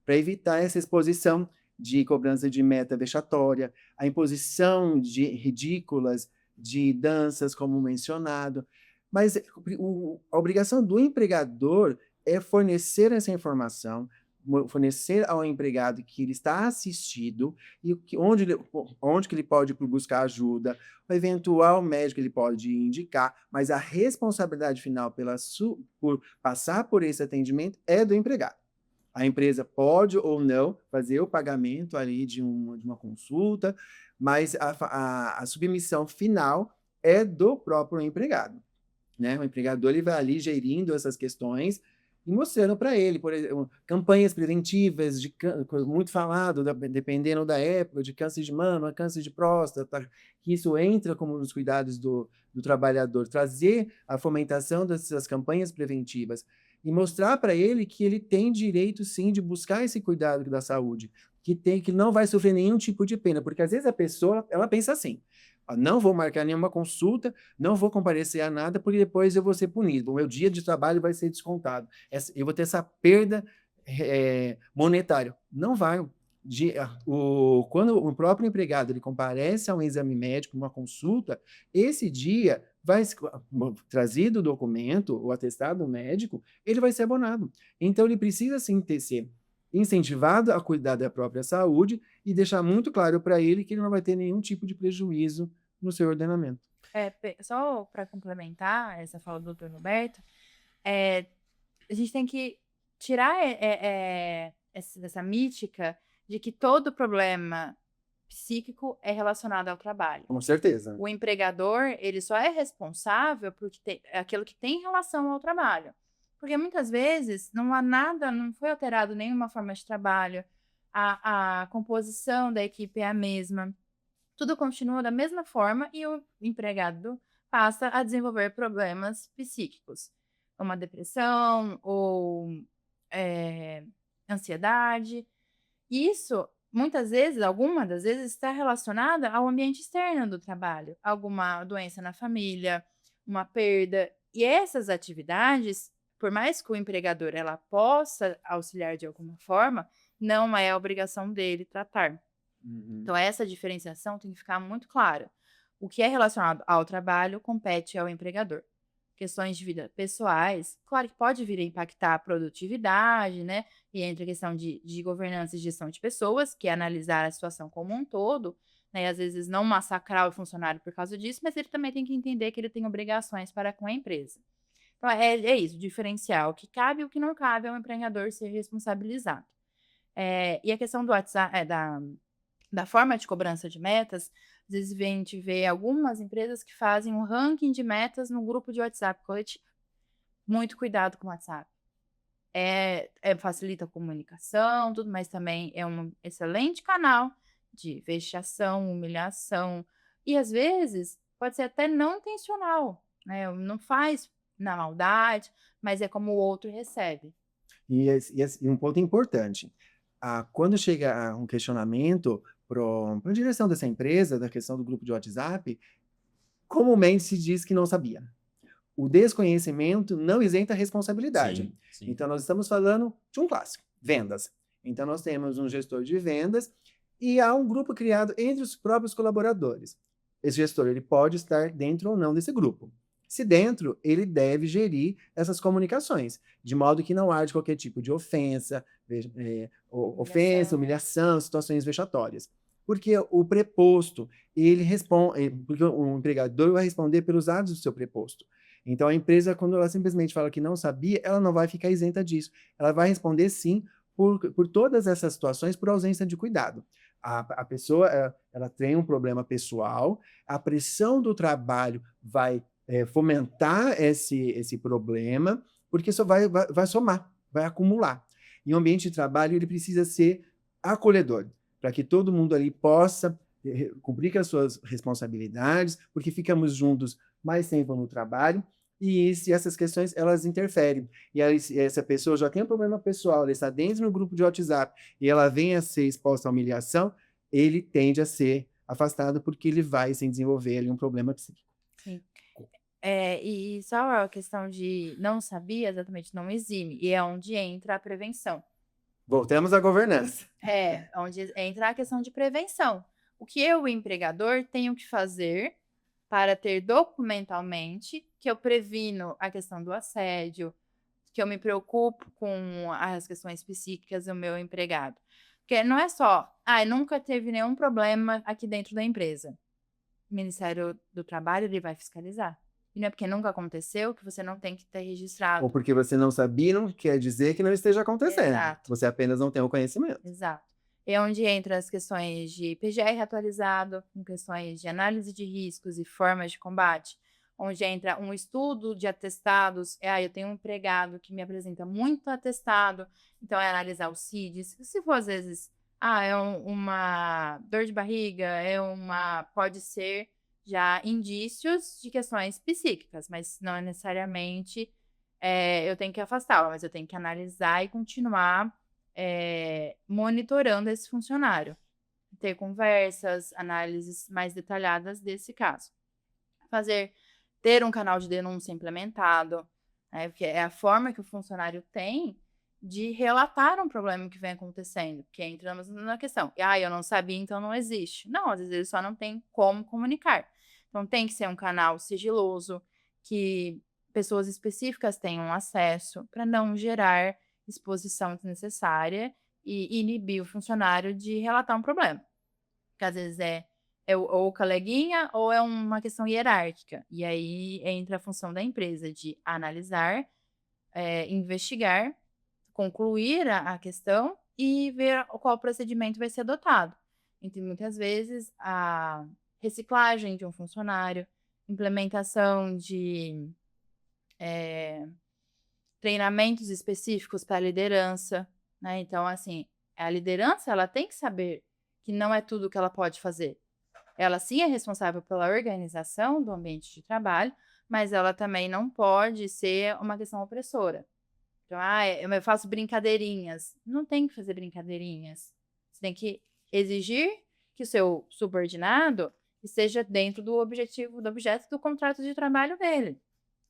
para evitar essa exposição de cobrança de meta vexatória, a imposição de ridículas de danças, como mencionado. Mas a obrigação do empregador é fornecer essa informação, fornecer ao empregado que ele está assistido e onde que ele pode buscar ajuda, o eventual médico que ele pode indicar, mas a responsabilidade final por passar por esse atendimento é do empregado. A empresa pode ou não fazer o pagamento ali de uma consulta, mas a submissão final é do próprio empregado, né? O empregador ele vai ali gerindo essas questões e mostrando para ele, por exemplo, campanhas preventivas, muito falado, dependendo da época, de câncer de mama, câncer de próstata, que isso entra como nos cuidados do trabalhador, trazer a fomentação dessas campanhas preventivas. e mostrar para ele que ele tem direito sim de buscar esse cuidado da saúde, que não vai sofrer nenhum tipo de pena, porque às vezes a pessoa ela pensa assim: "Ah, não vou marcar nenhuma consulta, não vou comparecer a nada, porque depois eu vou ser punido, o meu dia de trabalho vai ser descontado, eu vou ter essa perda monetária". Não vai. Quando o próprio empregado ele comparece a um exame médico, uma consulta, esse dia vai trazido o documento, o atestado médico, ele vai ser abonado. Então ele precisa sim ser incentivado a cuidar da própria saúde e deixar muito claro para ele que ele não vai ter nenhum tipo de prejuízo no seu ordenamento. Só para complementar essa fala do doutor Roberto, é, a gente tem que tirar essa mítica de que todo problema psíquico é relacionado ao trabalho. Com certeza. O empregador, ele só é responsável por aquilo que tem relação ao trabalho. Porque muitas vezes não há nada, não foi alterado nenhuma forma de trabalho, a composição da equipe é a mesma, tudo continua da mesma forma e o empregado passa a desenvolver problemas psíquicos, uma depressão ou ansiedade. Isso, muitas vezes, alguma das vezes, está relacionada ao ambiente externo do trabalho, alguma doença na família, uma perda. E essas atividades, por mais que o empregador ela possa auxiliar de alguma forma, não é a obrigação dele tratar. Uhum. Então, essa diferenciação tem que ficar muito clara. O que é relacionado ao trabalho compete ao empregador. Questões de vida pessoais, claro que pode vir a impactar a produtividade, né? E entra a questão de governança e gestão de pessoas, que é analisar a situação como um todo, né? E às vezes não massacrar o funcionário por causa disso, mas ele também tem que entender que ele tem obrigações para com a empresa. Então, é isso, diferenciar o que cabe e o que não cabe ao empregador ser responsabilizado. E a questão do WhatsApp, da forma de cobrança de metas, às vezes a gente vê algumas empresas que fazem um ranking de metas no grupo de WhatsApp coletivo. Muito cuidado com o WhatsApp. Facilita a comunicação, tudo, mas também é um excelente canal de vexação, humilhação. E às vezes pode ser até não intencional, né? Não faz na maldade, mas é como o outro recebe. E um ponto importante, quando chega um questionamento para a direção dessa empresa, da questão do grupo de WhatsApp, comumente se diz que não sabia. O desconhecimento não isenta a responsabilidade. Sim, sim. Então, nós estamos falando de um clássico, vendas. Então, nós temos um gestor de vendas e há um grupo criado entre os próprios colaboradores. Esse gestor ele pode estar dentro ou não desse grupo. Se dentro, ele deve gerir essas comunicações, de modo que não haja qualquer tipo de ofensa, humilhação, situações vexatórias. Porque o preposto, ele responde, porque o empregador vai responder pelos atos do seu preposto. Então, a empresa, quando ela simplesmente fala que não sabia, ela não vai ficar isenta disso. Ela vai responder, sim, por todas essas situações, por ausência de cuidado. A pessoa, ela tem um problema pessoal, a pressão do trabalho vai fomentar esse problema, porque isso vai somar, vai acumular. E o ambiente de trabalho ele precisa ser acolhedor, para que todo mundo ali possa cumprir com as suas responsabilidades, porque ficamos juntos mais tempo no trabalho, e essas questões elas interferem. E essa pessoa já tem um problema pessoal, ela está dentro do grupo de WhatsApp, e ela vem a ser exposta à humilhação, ele tende a ser afastado, porque ele vai se desenvolver ali um problema psíquico. Sim. E só a questão de não sabia, exatamente, não exime. E é onde entra a prevenção. Voltamos à governança. Onde entra a questão de prevenção. O que eu, o empregador, tenho que fazer para ter documentalmente que eu previno a questão do assédio, que eu me preocupo com as questões psíquicas do meu empregado. Porque não é só, nunca teve nenhum problema aqui dentro da empresa. O Ministério do Trabalho, ele vai fiscalizar. E não é porque nunca aconteceu que você não tem que ter registrado. Ou porque você não sabia, não quer dizer que não esteja acontecendo. Exato. Você apenas não tem o conhecimento. Exato. É onde entra as questões de PGR atualizado, com questões de análise de riscos e formas de combate, onde entra um estudo de atestados. Eu tenho um empregado que me apresenta muito atestado, então é analisar os CIDs. Se for, às vezes, uma dor de barriga, pode ser já indícios de questões psíquicas, mas não necessariamente eu tenho que afastá-lo, mas eu tenho que analisar e continuar monitorando esse funcionário. Ter conversas, análises mais detalhadas desse caso. Ter um canal de denúncia implementado, né, porque é a forma que o funcionário tem de relatar um problema que vem acontecendo, porque entramos na questão, eu não sabia, então não existe. Não, às vezes ele só não tem como comunicar. Então tem que ser um canal sigiloso, que pessoas específicas tenham acesso, para não gerar exposição desnecessária e inibir o funcionário de relatar um problema. Porque às vezes ou coleguinha ou é uma questão hierárquica. E aí entra a função da empresa de analisar, investigar, concluir a questão e ver qual procedimento vai ser adotado. Então, muitas vezes, a reciclagem de um funcionário, implementação de treinamentos específicos para a liderança, né? Então, assim, a liderança ela tem que saber que não é tudo que ela pode fazer. Ela sim é responsável pela organização do ambiente de trabalho, mas ela também não pode ser uma questão opressora. Então, eu faço brincadeirinhas. Não tem que fazer brincadeirinhas. Você tem que exigir que o seu subordinado esteja dentro do objeto do contrato de trabalho dele.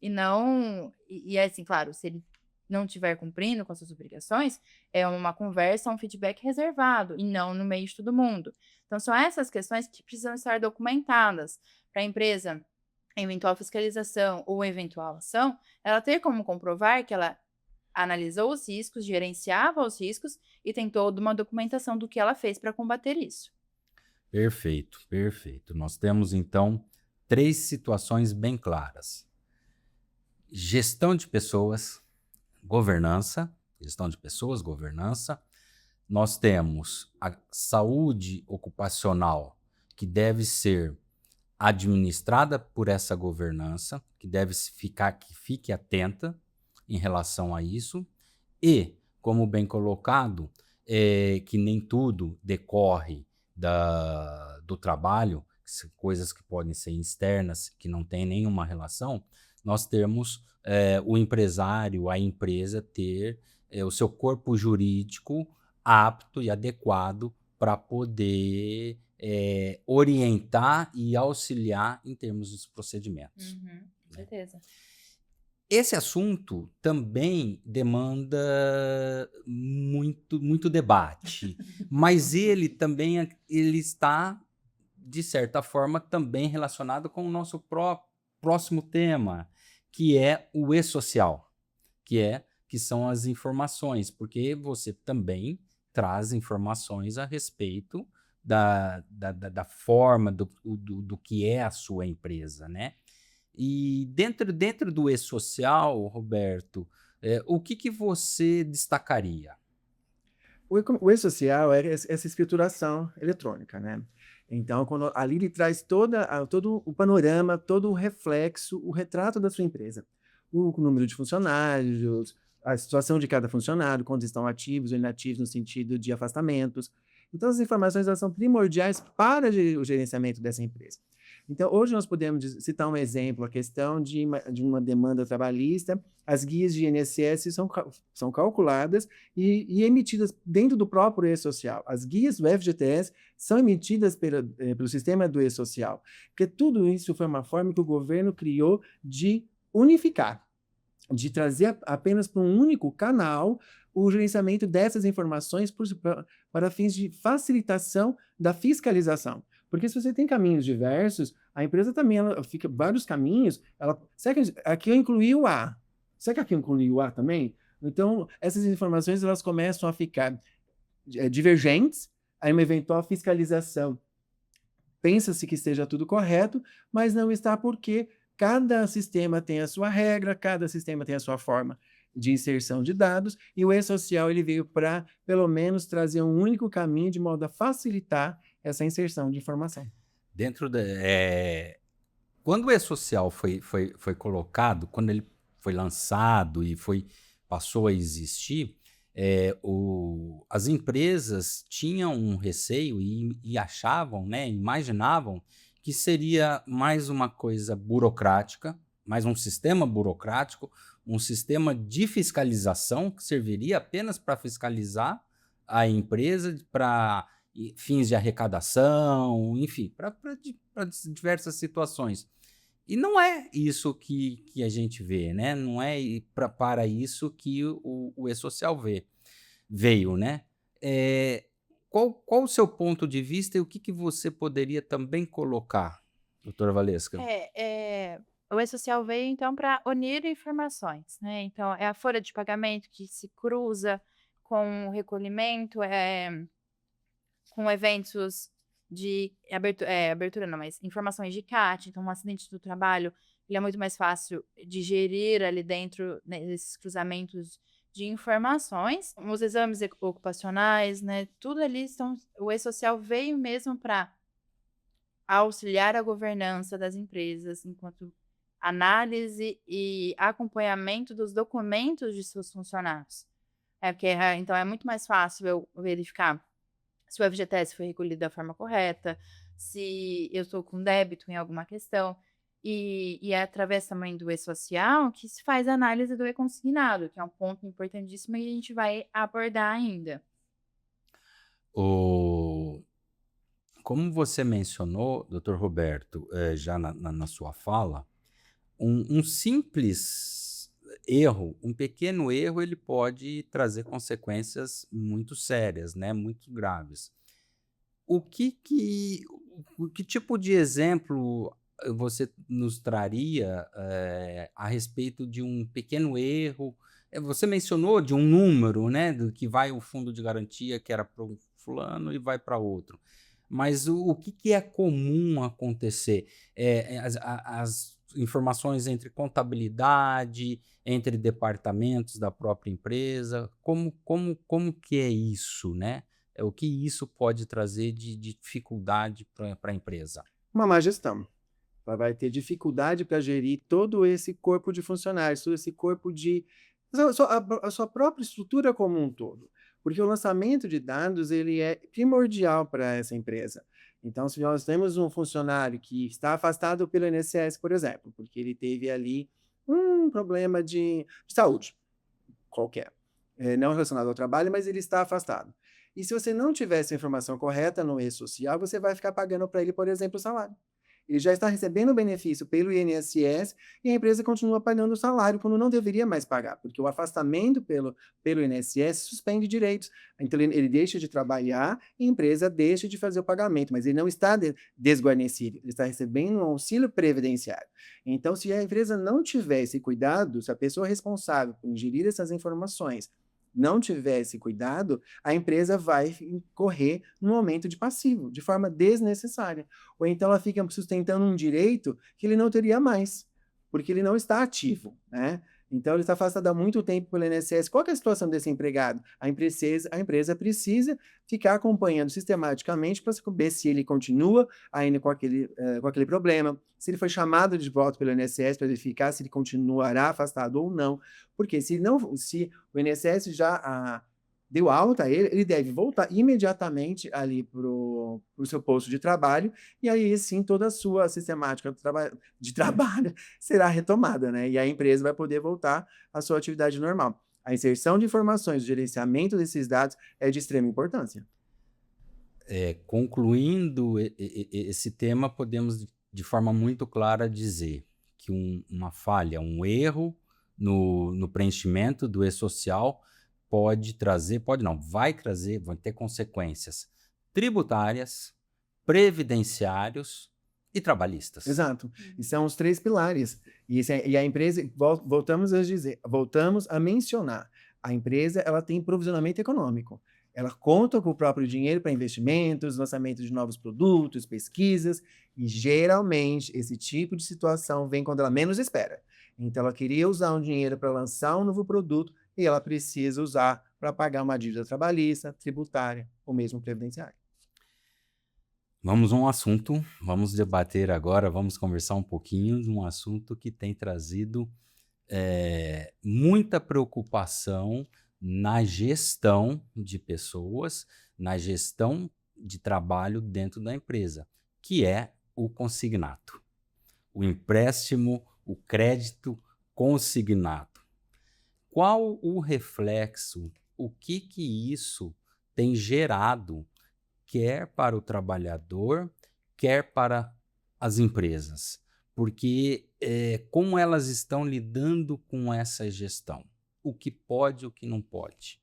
E não... E assim, claro, se ele não estiver cumprindo com as suas obrigações, é uma conversa, um feedback reservado, e não no meio de todo mundo. Então, são essas questões que precisam estar documentadas para a empresa, eventual fiscalização ou eventual ação, ela ter como comprovar que ela analisou os riscos, gerenciava os riscos e tem toda uma documentação do que ela fez para combater isso. Perfeito, perfeito. Nós temos, então, 3 situações bem claras. Gestão de pessoas, governança. Gestão de pessoas, governança. Nós temos a saúde ocupacional, que deve ser administrada por essa governança, que fique atenta em relação a isso. E, como bem colocado, que nem tudo decorre do trabalho, coisas que podem ser externas, que não tem nenhuma relação, nós temos o empresário, a empresa ter o seu corpo jurídico apto e adequado para poder orientar e auxiliar em termos dos procedimentos. Com certeza. Esse assunto também demanda muito debate, mas ele está, de certa forma, também relacionado com o nosso próximo tema, que é o e-social, que são as informações, porque você também traz informações a respeito da forma do que é a sua empresa, né? E dentro do e-social, Roberto, o que você destacaria? O e-social é essa escrituração eletrônica, né? Então, ali ele traz todo o panorama, todo o reflexo, o retrato da sua empresa. O número de funcionários, a situação de cada funcionário, quando estão ativos ou inativos no sentido de afastamentos. Então, as informações elas são primordiais para o gerenciamento dessa empresa. Então, hoje nós podemos citar um exemplo, a questão de uma demanda trabalhista. As guias de INSS são calculadas e emitidas dentro do próprio e-social. As guias do FGTS são emitidas pelo sistema do e-social, porque tudo isso foi uma forma que o governo criou de unificar, de trazer apenas para um único canal o gerenciamento dessas informações para fins de facilitação da fiscalização. Porque se você tem caminhos diversos, a empresa também fica vários caminhos. Será que aqui eu incluí o A? Será que aqui eu incluí o A também? Então, essas informações elas começam a ficar divergentes, aí uma eventual fiscalização. Pensa-se que esteja tudo correto, mas não está porque cada sistema tem a sua regra, cada sistema tem a sua forma de inserção de dados, e o e-social ele veio para, pelo menos, trazer um único caminho de modo a facilitar essa inserção de informação. Quando o e-social foi colocado, quando ele foi lançado e passou a existir, as empresas tinham um receio e achavam, né, imaginavam que seria mais uma coisa burocrática, mais um sistema burocrático, um sistema de fiscalização que serviria apenas para fiscalizar a empresa para fins de arrecadação, enfim, para diversas situações. E não é isso que a gente vê, né? Não é para isso que o E-Social veio, né? Qual o seu ponto de vista e o que você poderia também colocar, doutora Valesca? O E-Social veio, então, para unir informações, né? Então, é a folha de pagamento que se cruza com o recolhimento, com eventos de abertura não, mas informações de CAT. Então, um acidente do trabalho, ele é muito mais fácil de gerir ali dentro, né, desses cruzamentos de informações. Os exames ocupacionais, né, tudo ali o E-Social veio mesmo para auxiliar a governança das empresas enquanto análise e acompanhamento dos documentos de seus funcionários. Porque, então é muito mais fácil eu verificar se o FGTS foi recolhido da forma correta, se eu estou com débito em alguma questão. E é através também do E-Social que se faz a análise do E-Consignado, que é um ponto importantíssimo e a gente vai abordar ainda. Como você mencionou, doutor Roberto, já na sua fala, um simples erro, um pequeno erro, ele pode trazer consequências muito sérias, né, muito graves. Que tipo de exemplo você nos traria a respeito de um pequeno erro? Você mencionou de um número, né, do que vai o fundo de garantia, que era para o fulano e vai para outro. Mas o que é comum acontecer? As informações entre contabilidade, entre departamentos da própria empresa, como que é isso, né? O que isso pode trazer de dificuldade para a empresa? Uma má gestão. Ela vai ter dificuldade para gerir todo esse corpo de funcionários, todo esse corpo de a sua própria estrutura como um todo. Porque o lançamento de dados ele é primordial para essa empresa. Então, se nós temos um funcionário que está afastado pelo INSS, por exemplo, porque ele teve ali um problema de saúde qualquer, não relacionado ao trabalho, mas ele está afastado. E se você não tiver essa informação correta no E-Social, você vai ficar pagando para ele, por exemplo, o salário. Ele já está recebendo o benefício pelo INSS e a empresa continua pagando o salário quando não deveria mais pagar, porque o afastamento pelo INSS suspende direitos. Então, ele deixa de trabalhar e a empresa deixa de fazer o pagamento, mas ele não está desguarnecido, ele está recebendo um auxílio previdenciário. Então, se a empresa não tiver esse cuidado, se a pessoa responsável por ingerir essas informações não tiver esse cuidado, a empresa vai incorrer num aumento de passivo, de forma desnecessária. Ou então ela fica sustentando um direito que ele não teria mais, porque ele não está ativo, né? Então ele está afastado há muito tempo pelo INSS. Qual que é a situação desse empregado? A empresa precisa ficar acompanhando sistematicamente para saber se ele continua ainda com aquele problema, se ele foi chamado de volta pelo INSS para verificar se ele continuará afastado ou não. Porque se o INSS já deu alta a ele, ele deve voltar imediatamente ali para o seu posto de trabalho, e aí sim toda a sua sistemática de trabalho será retomada, né? E a empresa vai poder voltar à sua atividade normal. A inserção de informações, o gerenciamento desses dados é de extrema importância. Concluindo esse tema, podemos de forma muito clara dizer que uma falha, um erro no preenchimento do E-Social vai ter consequências tributárias, previdenciários e trabalhistas. Exato. E são os 3 pilares. E a empresa, voltamos a mencionar, a empresa ela tem provisionamento econômico. Ela conta com o próprio dinheiro para investimentos, lançamento de novos produtos, pesquisas, e geralmente esse tipo de situação vem quando ela menos espera. Então ela queria usar um dinheiro para lançar um novo produto e ela precisa usar para pagar uma dívida trabalhista, tributária ou mesmo previdenciária. Vamos debater agora, vamos conversar um pouquinho de um assunto que tem trazido muita preocupação na gestão de pessoas, na gestão de trabalho dentro da empresa, que é o consignado, o empréstimo, o crédito consignado. qual o reflexo, o que que isso tem gerado, quer para o trabalhador, quer para as empresas? Porque como elas estão lidando com essa gestão? O que pode e o que não pode?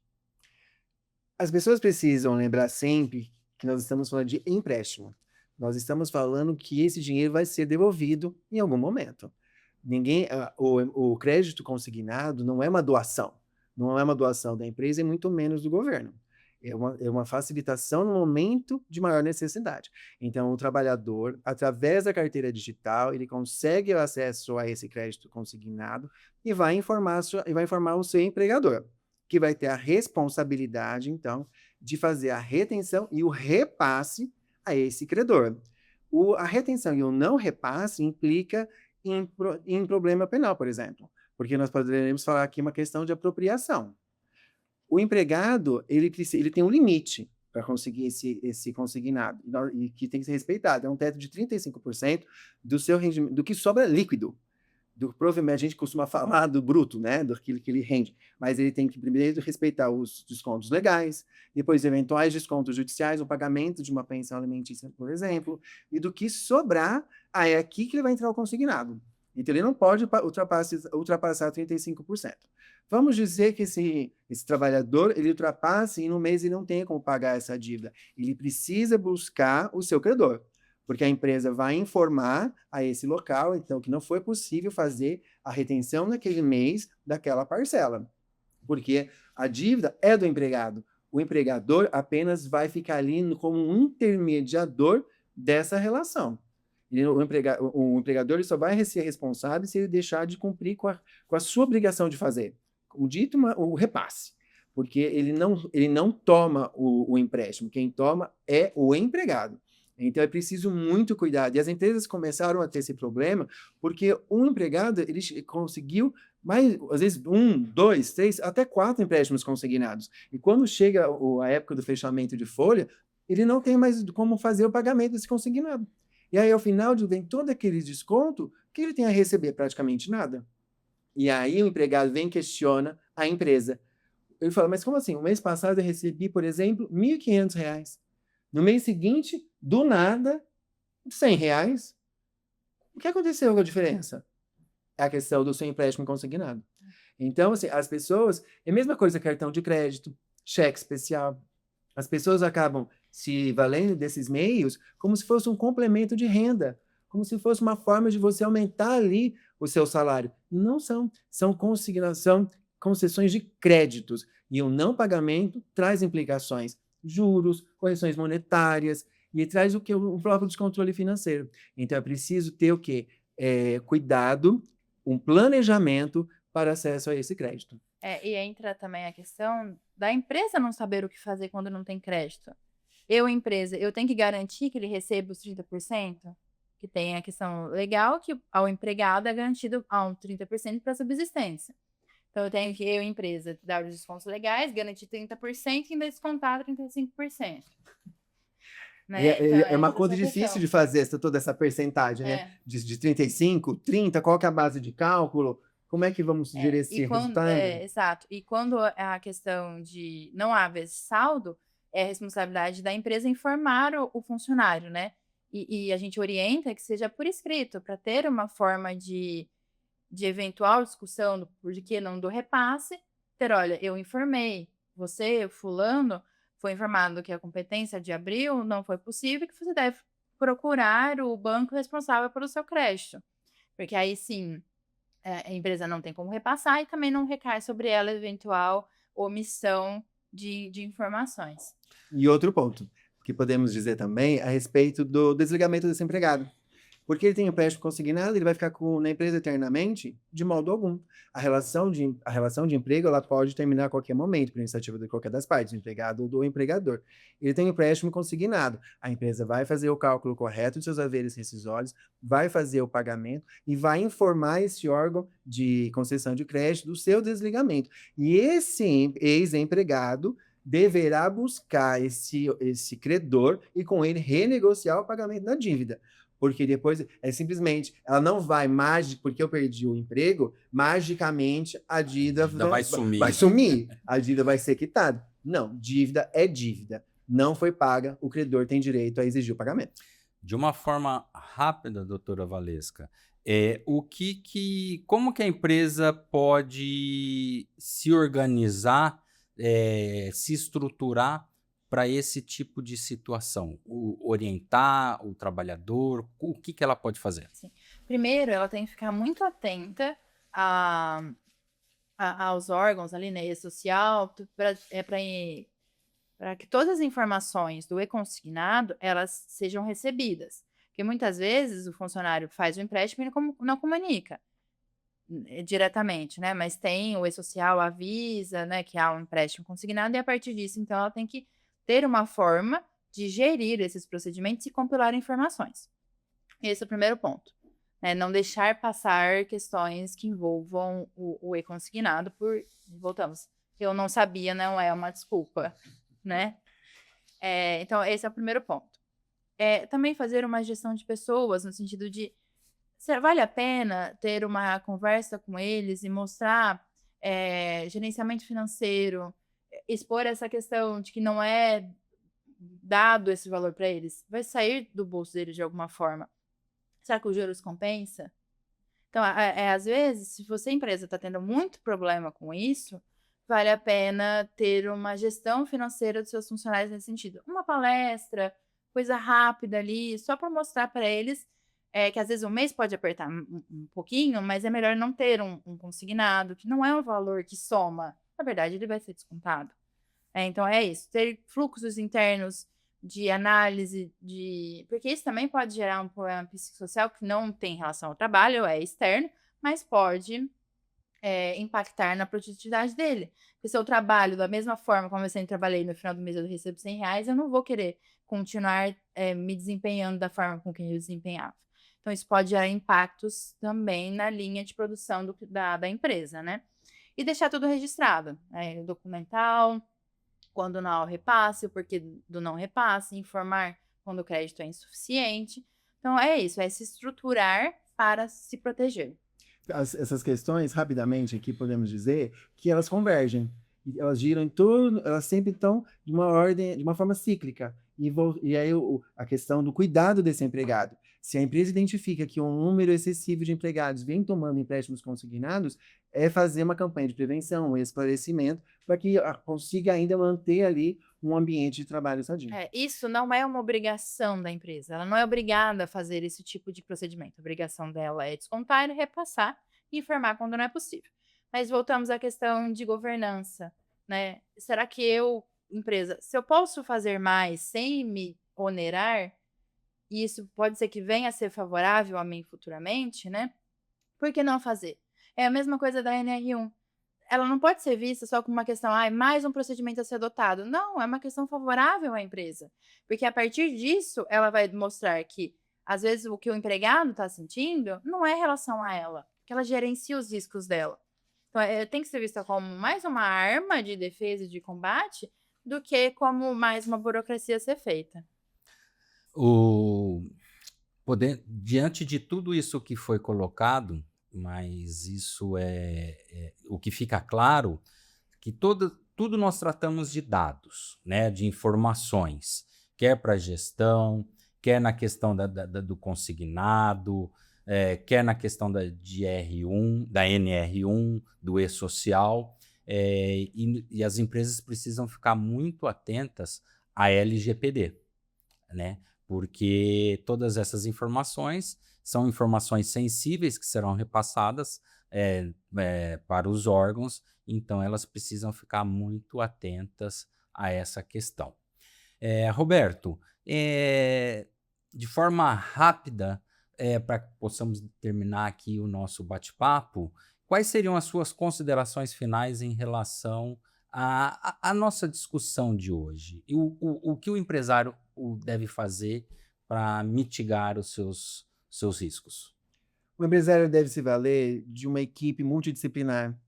As pessoas precisam lembrar sempre que nós estamos falando de empréstimo. Nós estamos falando que esse dinheiro vai ser devolvido em algum momento. O crédito consignado não é uma doação. Não é uma doação da empresa e muito menos do governo. É uma facilitação no momento de maior necessidade. Então, o trabalhador, através da carteira digital, ele consegue o acesso a esse crédito consignado e vai informar o seu empregador, que vai ter a responsabilidade, então, de fazer a retenção e o repasse a esse credor. A retenção e o não repasse implica em problema penal, por exemplo, porque nós poderemos falar aqui uma questão de apropriação. O empregado, ele tem um limite para conseguir esse consignado, e que tem que ser respeitado. É um teto de 35% do seu rendimento, do que sobra líquido. Provavelmente a gente costuma falar do bruto, né, do que ele rende, mas ele tem que primeiro respeitar os descontos legais, depois eventuais descontos judiciais, o pagamento de uma pensão alimentícia, por exemplo, e do que sobrar, é aqui que ele vai entrar o consignado. Então ele não pode ultrapassar 35%. Vamos dizer que esse trabalhador, ele ultrapasse e no mês ele não tenha como pagar essa dívida. Ele precisa buscar o seu credor, porque a empresa vai informar a esse local, então, que não foi possível fazer a retenção naquele mês daquela parcela, porque a dívida é do empregado. O empregador apenas vai ficar ali como um intermediador dessa relação. O empregador ele só vai ser responsável se ele deixar de cumprir com a sua obrigação de fazer, o repasse, porque ele não toma o empréstimo, quem toma é o empregado. Então é preciso muito cuidado. E as empresas começaram a ter esse problema porque o empregado ele conseguiu mais, às vezes, 1, 2, 3, até 4 empréstimos consignados. E quando chega a época do fechamento de folha, ele não tem mais como fazer o pagamento desse consignado. E aí, ao final, vem todo aquele desconto que ele tem a receber praticamente nada. E aí o empregado vem e questiona a empresa. Ele fala, mas como assim? O mês passado eu recebi, por exemplo, R$ 1.500. No mês seguinte, do nada, R$ 100. O que aconteceu com a diferença? É a questão do seu empréstimo consignado. Então, assim, as pessoas... É a mesma coisa cartão de crédito, cheque especial. As pessoas acabam se valendo desses meios como se fosse um complemento de renda, como se fosse uma forma de você aumentar ali o seu salário. Não são. São concessões de créditos. E o não pagamento traz implicações. Juros, correções monetárias, e traz o próprio descontrole financeiro. Então, é preciso ter o quê? Cuidado, um planejamento para acesso a esse crédito. E entra também a questão da empresa não saber o que fazer quando não tem crédito. Empresa, eu tenho que garantir que ele receba os 30%? Que tem a questão legal que ao empregado é garantido a um 30% para subsistência. Então, eu tenho que, empresa, dar os descontos legais, garantir 30% e ainda descontar 35%. Né? É uma conta difícil de fazer toda essa percentagem, né? De 35, 30, qual que é a base de cálculo? Como é que vamos ver esse resultado? Exato. E quando a questão de não haver saldo, é responsabilidade da empresa informar o funcionário, né? E a gente orienta que seja por escrito, para ter uma forma de eventual discussão do porquê não do repasse, olha, eu informei, você, fulano, foi informado que a competência de abril não foi possível, que você deve procurar o banco responsável pelo seu crédito. Porque aí sim, a empresa não tem como repassar e também não recai sobre ela eventual omissão de informações. E outro ponto que podemos dizer também a respeito do desligamento desse empregado. Porque ele tem empréstimo consignado, ele vai ficar na empresa eternamente? De modo algum. A relação de emprego ela pode terminar a qualquer momento, por iniciativa de qualquer das partes, do empregado ou do empregador. Ele tem empréstimo consignado. A empresa vai fazer o cálculo correto de seus haveres rescisórios, vai fazer o pagamento e vai informar esse órgão de concessão de crédito do seu desligamento. E esse ex-empregado deverá buscar esse credor e com ele renegociar o pagamento da dívida. porque depois é simplesmente, ela não vai porque eu perdi o emprego, magicamente a dívida Ainda vai vai sumir. sumir, a dívida vai ser quitada. Não, dívida é dívida. Não foi paga, o credor tem direito a exigir o pagamento. De uma forma rápida, doutora Valesca, como que a empresa pode se organizar, se estruturar para esse tipo de situação? Orientar o trabalhador, o que ela pode fazer? Sim. Primeiro, ela tem que ficar muito atenta aos órgãos ali, né, social, para que todas as informações do e-consignado, elas sejam recebidas. Porque muitas vezes o funcionário faz o empréstimo e não comunica diretamente, né? Mas tem o e-social avisa, né, que há um empréstimo consignado, e a partir disso, então, ela tem que ter uma forma de gerir esses procedimentos e compilar informações. Esse é o primeiro ponto. Né? Não deixar passar questões que envolvam o e-consignado voltamos, eu não sabia, não é uma desculpa, né? Então, esse é o primeiro ponto. Também fazer uma gestão de pessoas, no sentido de vale a pena ter uma conversa com eles e mostrar gerenciamento financeiro, expor essa questão de que não é dado esse valor para eles, vai sair do bolso deles de alguma forma. Será que os juros compensa? Então, às vezes, se você, empresa, está tendo muito problema com isso, vale a pena ter uma gestão financeira dos seus funcionários nesse sentido. Uma palestra, coisa rápida ali, só para mostrar para eles que às vezes um mês pode apertar um pouquinho, mas é melhor não ter um consignado, que não é um valor que soma. Na verdade, ele vai ser descontado. Então, é isso. Ter fluxos internos de análise, porque isso também pode gerar um problema psicossocial que não tem relação ao trabalho, é externo, mas pode impactar na produtividade dele. Porque se eu trabalho da mesma forma como eu sempre trabalhei, no final do mês eu recebo R$ 100, eu não vou querer continuar me desempenhando da forma com que eu desempenhava. Então, isso pode gerar impactos também na linha de produção da empresa, né? E deixar tudo registrado, documental, quando não há o repasse, o porquê do não repasse, informar quando o crédito é insuficiente. Então, é isso, é se estruturar para se proteger. Essas questões, rapidamente aqui podemos dizer que elas convergem. Elas giram em torno, elas sempre estão de uma ordem, de uma forma cíclica. E aí a questão do cuidado desse empregado. Se a empresa identifica que um número excessivo de empregados vem tomando empréstimos consignados, é fazer uma campanha de prevenção, um esclarecimento, para que consiga ainda manter ali um ambiente de trabalho sadio. Isso não é uma obrigação da empresa, ela não é obrigada a fazer esse tipo de procedimento. A obrigação dela é descontar, repassar e informar quando não é possível. Mas voltamos à questão de governança, né? Será que empresa, se eu posso fazer mais sem me onerar, e isso pode ser que venha a ser favorável a mim futuramente, né? Por que não fazer? É a mesma coisa da NR1. Ela não pode ser vista só como uma questão, mais um procedimento a ser adotado. Não, é uma questão favorável à empresa. Porque a partir disso, ela vai mostrar que, às vezes, o que o empregado está sentindo não é em relação a ela, que ela gerencia os riscos dela. Então, tem que ser vista como mais uma arma de defesa e de combate do que como mais uma burocracia a ser feita. Diante de tudo isso que foi colocado, mas isso o que fica claro, que tudo nós tratamos de dados, né, de informações, quer para gestão, quer na questão do consignado, quer na questão de R1, da NR1, do e-social, e as empresas precisam ficar muito atentas à LGPD, né? Porque todas essas informações são informações sensíveis que serão repassadas para os órgãos, então elas precisam ficar muito atentas a essa questão. Roberto, de forma rápida, para que possamos terminar aqui o nosso bate-papo, quais seriam as suas considerações finais em relação à nossa discussão de hoje? E o que o empresário deve fazer para mitigar os seus riscos? O empresário deve se valer de uma equipe multidisciplinar,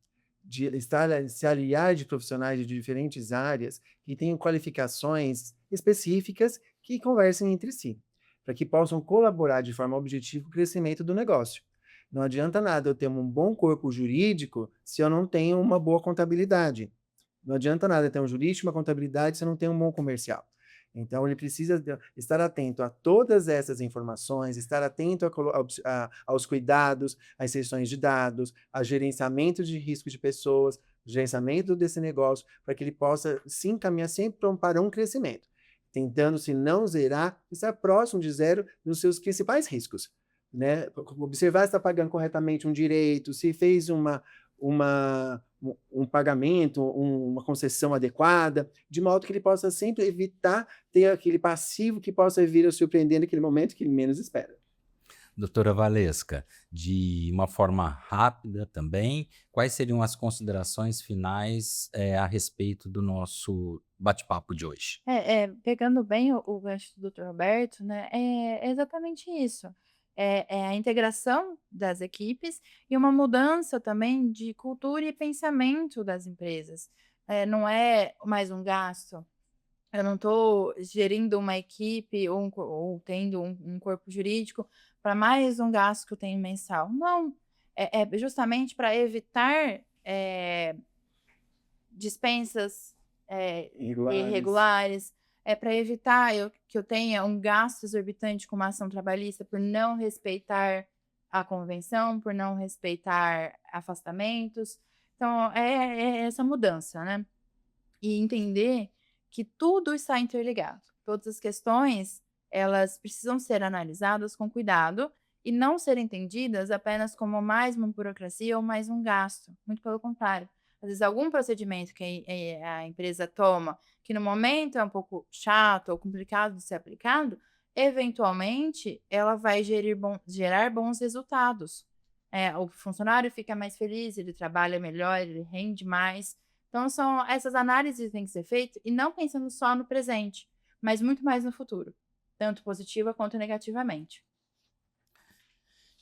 se aliar de profissionais de diferentes áreas que tenham qualificações específicas que conversem entre si. para que possam colaborar de forma objetiva com o crescimento do negócio. Não adianta nada eu ter um bom corpo jurídico se eu não tenho uma boa contabilidade. Não adianta nada ter um jurídico e uma contabilidade se eu não tenho um bom comercial. Então, ele precisa estar atento a todas essas informações, estar atento aos cuidados, às sessões de dados, ao gerenciamento de risco de pessoas, gerenciamento desse negócio, para que ele possa se encaminhar sempre para um crescimento, tentando, se não zerar, estar próximo de zero nos seus principais riscos. Né? Observar se está pagando corretamente um direito, se fez um pagamento, uma concessão adequada, de modo que ele possa sempre evitar ter aquele passivo que possa vir a surpreender naquele momento que ele menos espera. Doutora Valesca, de uma forma rápida também, quais seriam as considerações finais a respeito do nosso bate-papo de hoje? Pegando bem o gancho do Dr. Roberto, né, é exatamente isso. É a integração das equipes e uma mudança também de cultura e pensamento das empresas. Não é mais um gasto. Eu não estou gerindo uma equipe ou tendo um corpo jurídico para mais um gasto que eu tenho mensal. Não, é justamente para evitar dispensas irregulares, para evitar que eu tenha um gasto exorbitante com uma ação trabalhista por não respeitar a convenção, por não respeitar afastamentos. Então, é essa mudança, né? E entender que tudo está interligado. Todas as questões, elas precisam ser analisadas com cuidado e não serem entendidas apenas como mais uma burocracia ou mais um gasto. Muito pelo contrário. Às vezes, algum procedimento que a empresa toma, que no momento é um pouco chato ou complicado de ser aplicado, eventualmente ela vai gerar bons resultados. O funcionário fica mais feliz, ele trabalha melhor, ele rende mais. Então, são essas análises que têm que ser feitas e não pensando só no presente, mas muito mais no futuro, tanto positiva quanto negativamente.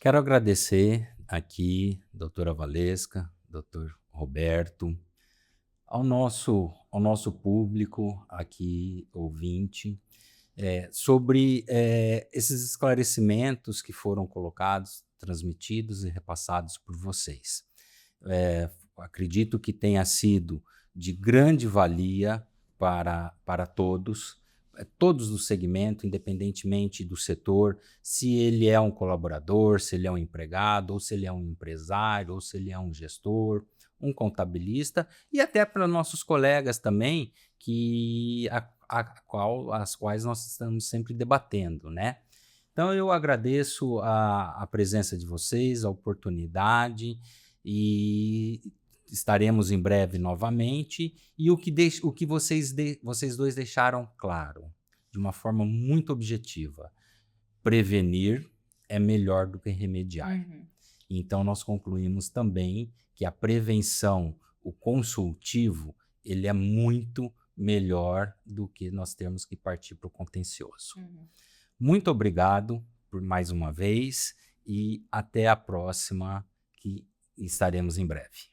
Quero agradecer aqui, doutora Valesca, doutor Roberto, ao nosso público aqui, ouvinte, sobre esses esclarecimentos que foram colocados, transmitidos e repassados por vocês. Acredito que tenha sido de grande valia para todos do segmento, independentemente do setor, se ele é um colaborador, se ele é um empregado, ou se ele é um empresário, ou se ele é um gestor, um contabilista, e até para nossos colegas também, as quais nós estamos sempre debatendo, né? Então, eu agradeço a presença de vocês, a oportunidade, e estaremos em breve novamente. E o que vocês dois deixaram claro, de uma forma muito objetiva: prevenir é melhor do que remediar. Uhum. Então, nós concluímos também que a prevenção, o consultivo, ele é muito melhor do que nós termos que partir para o contencioso. Uhum. Muito obrigado por mais uma vez e até a próxima, que estaremos em breve.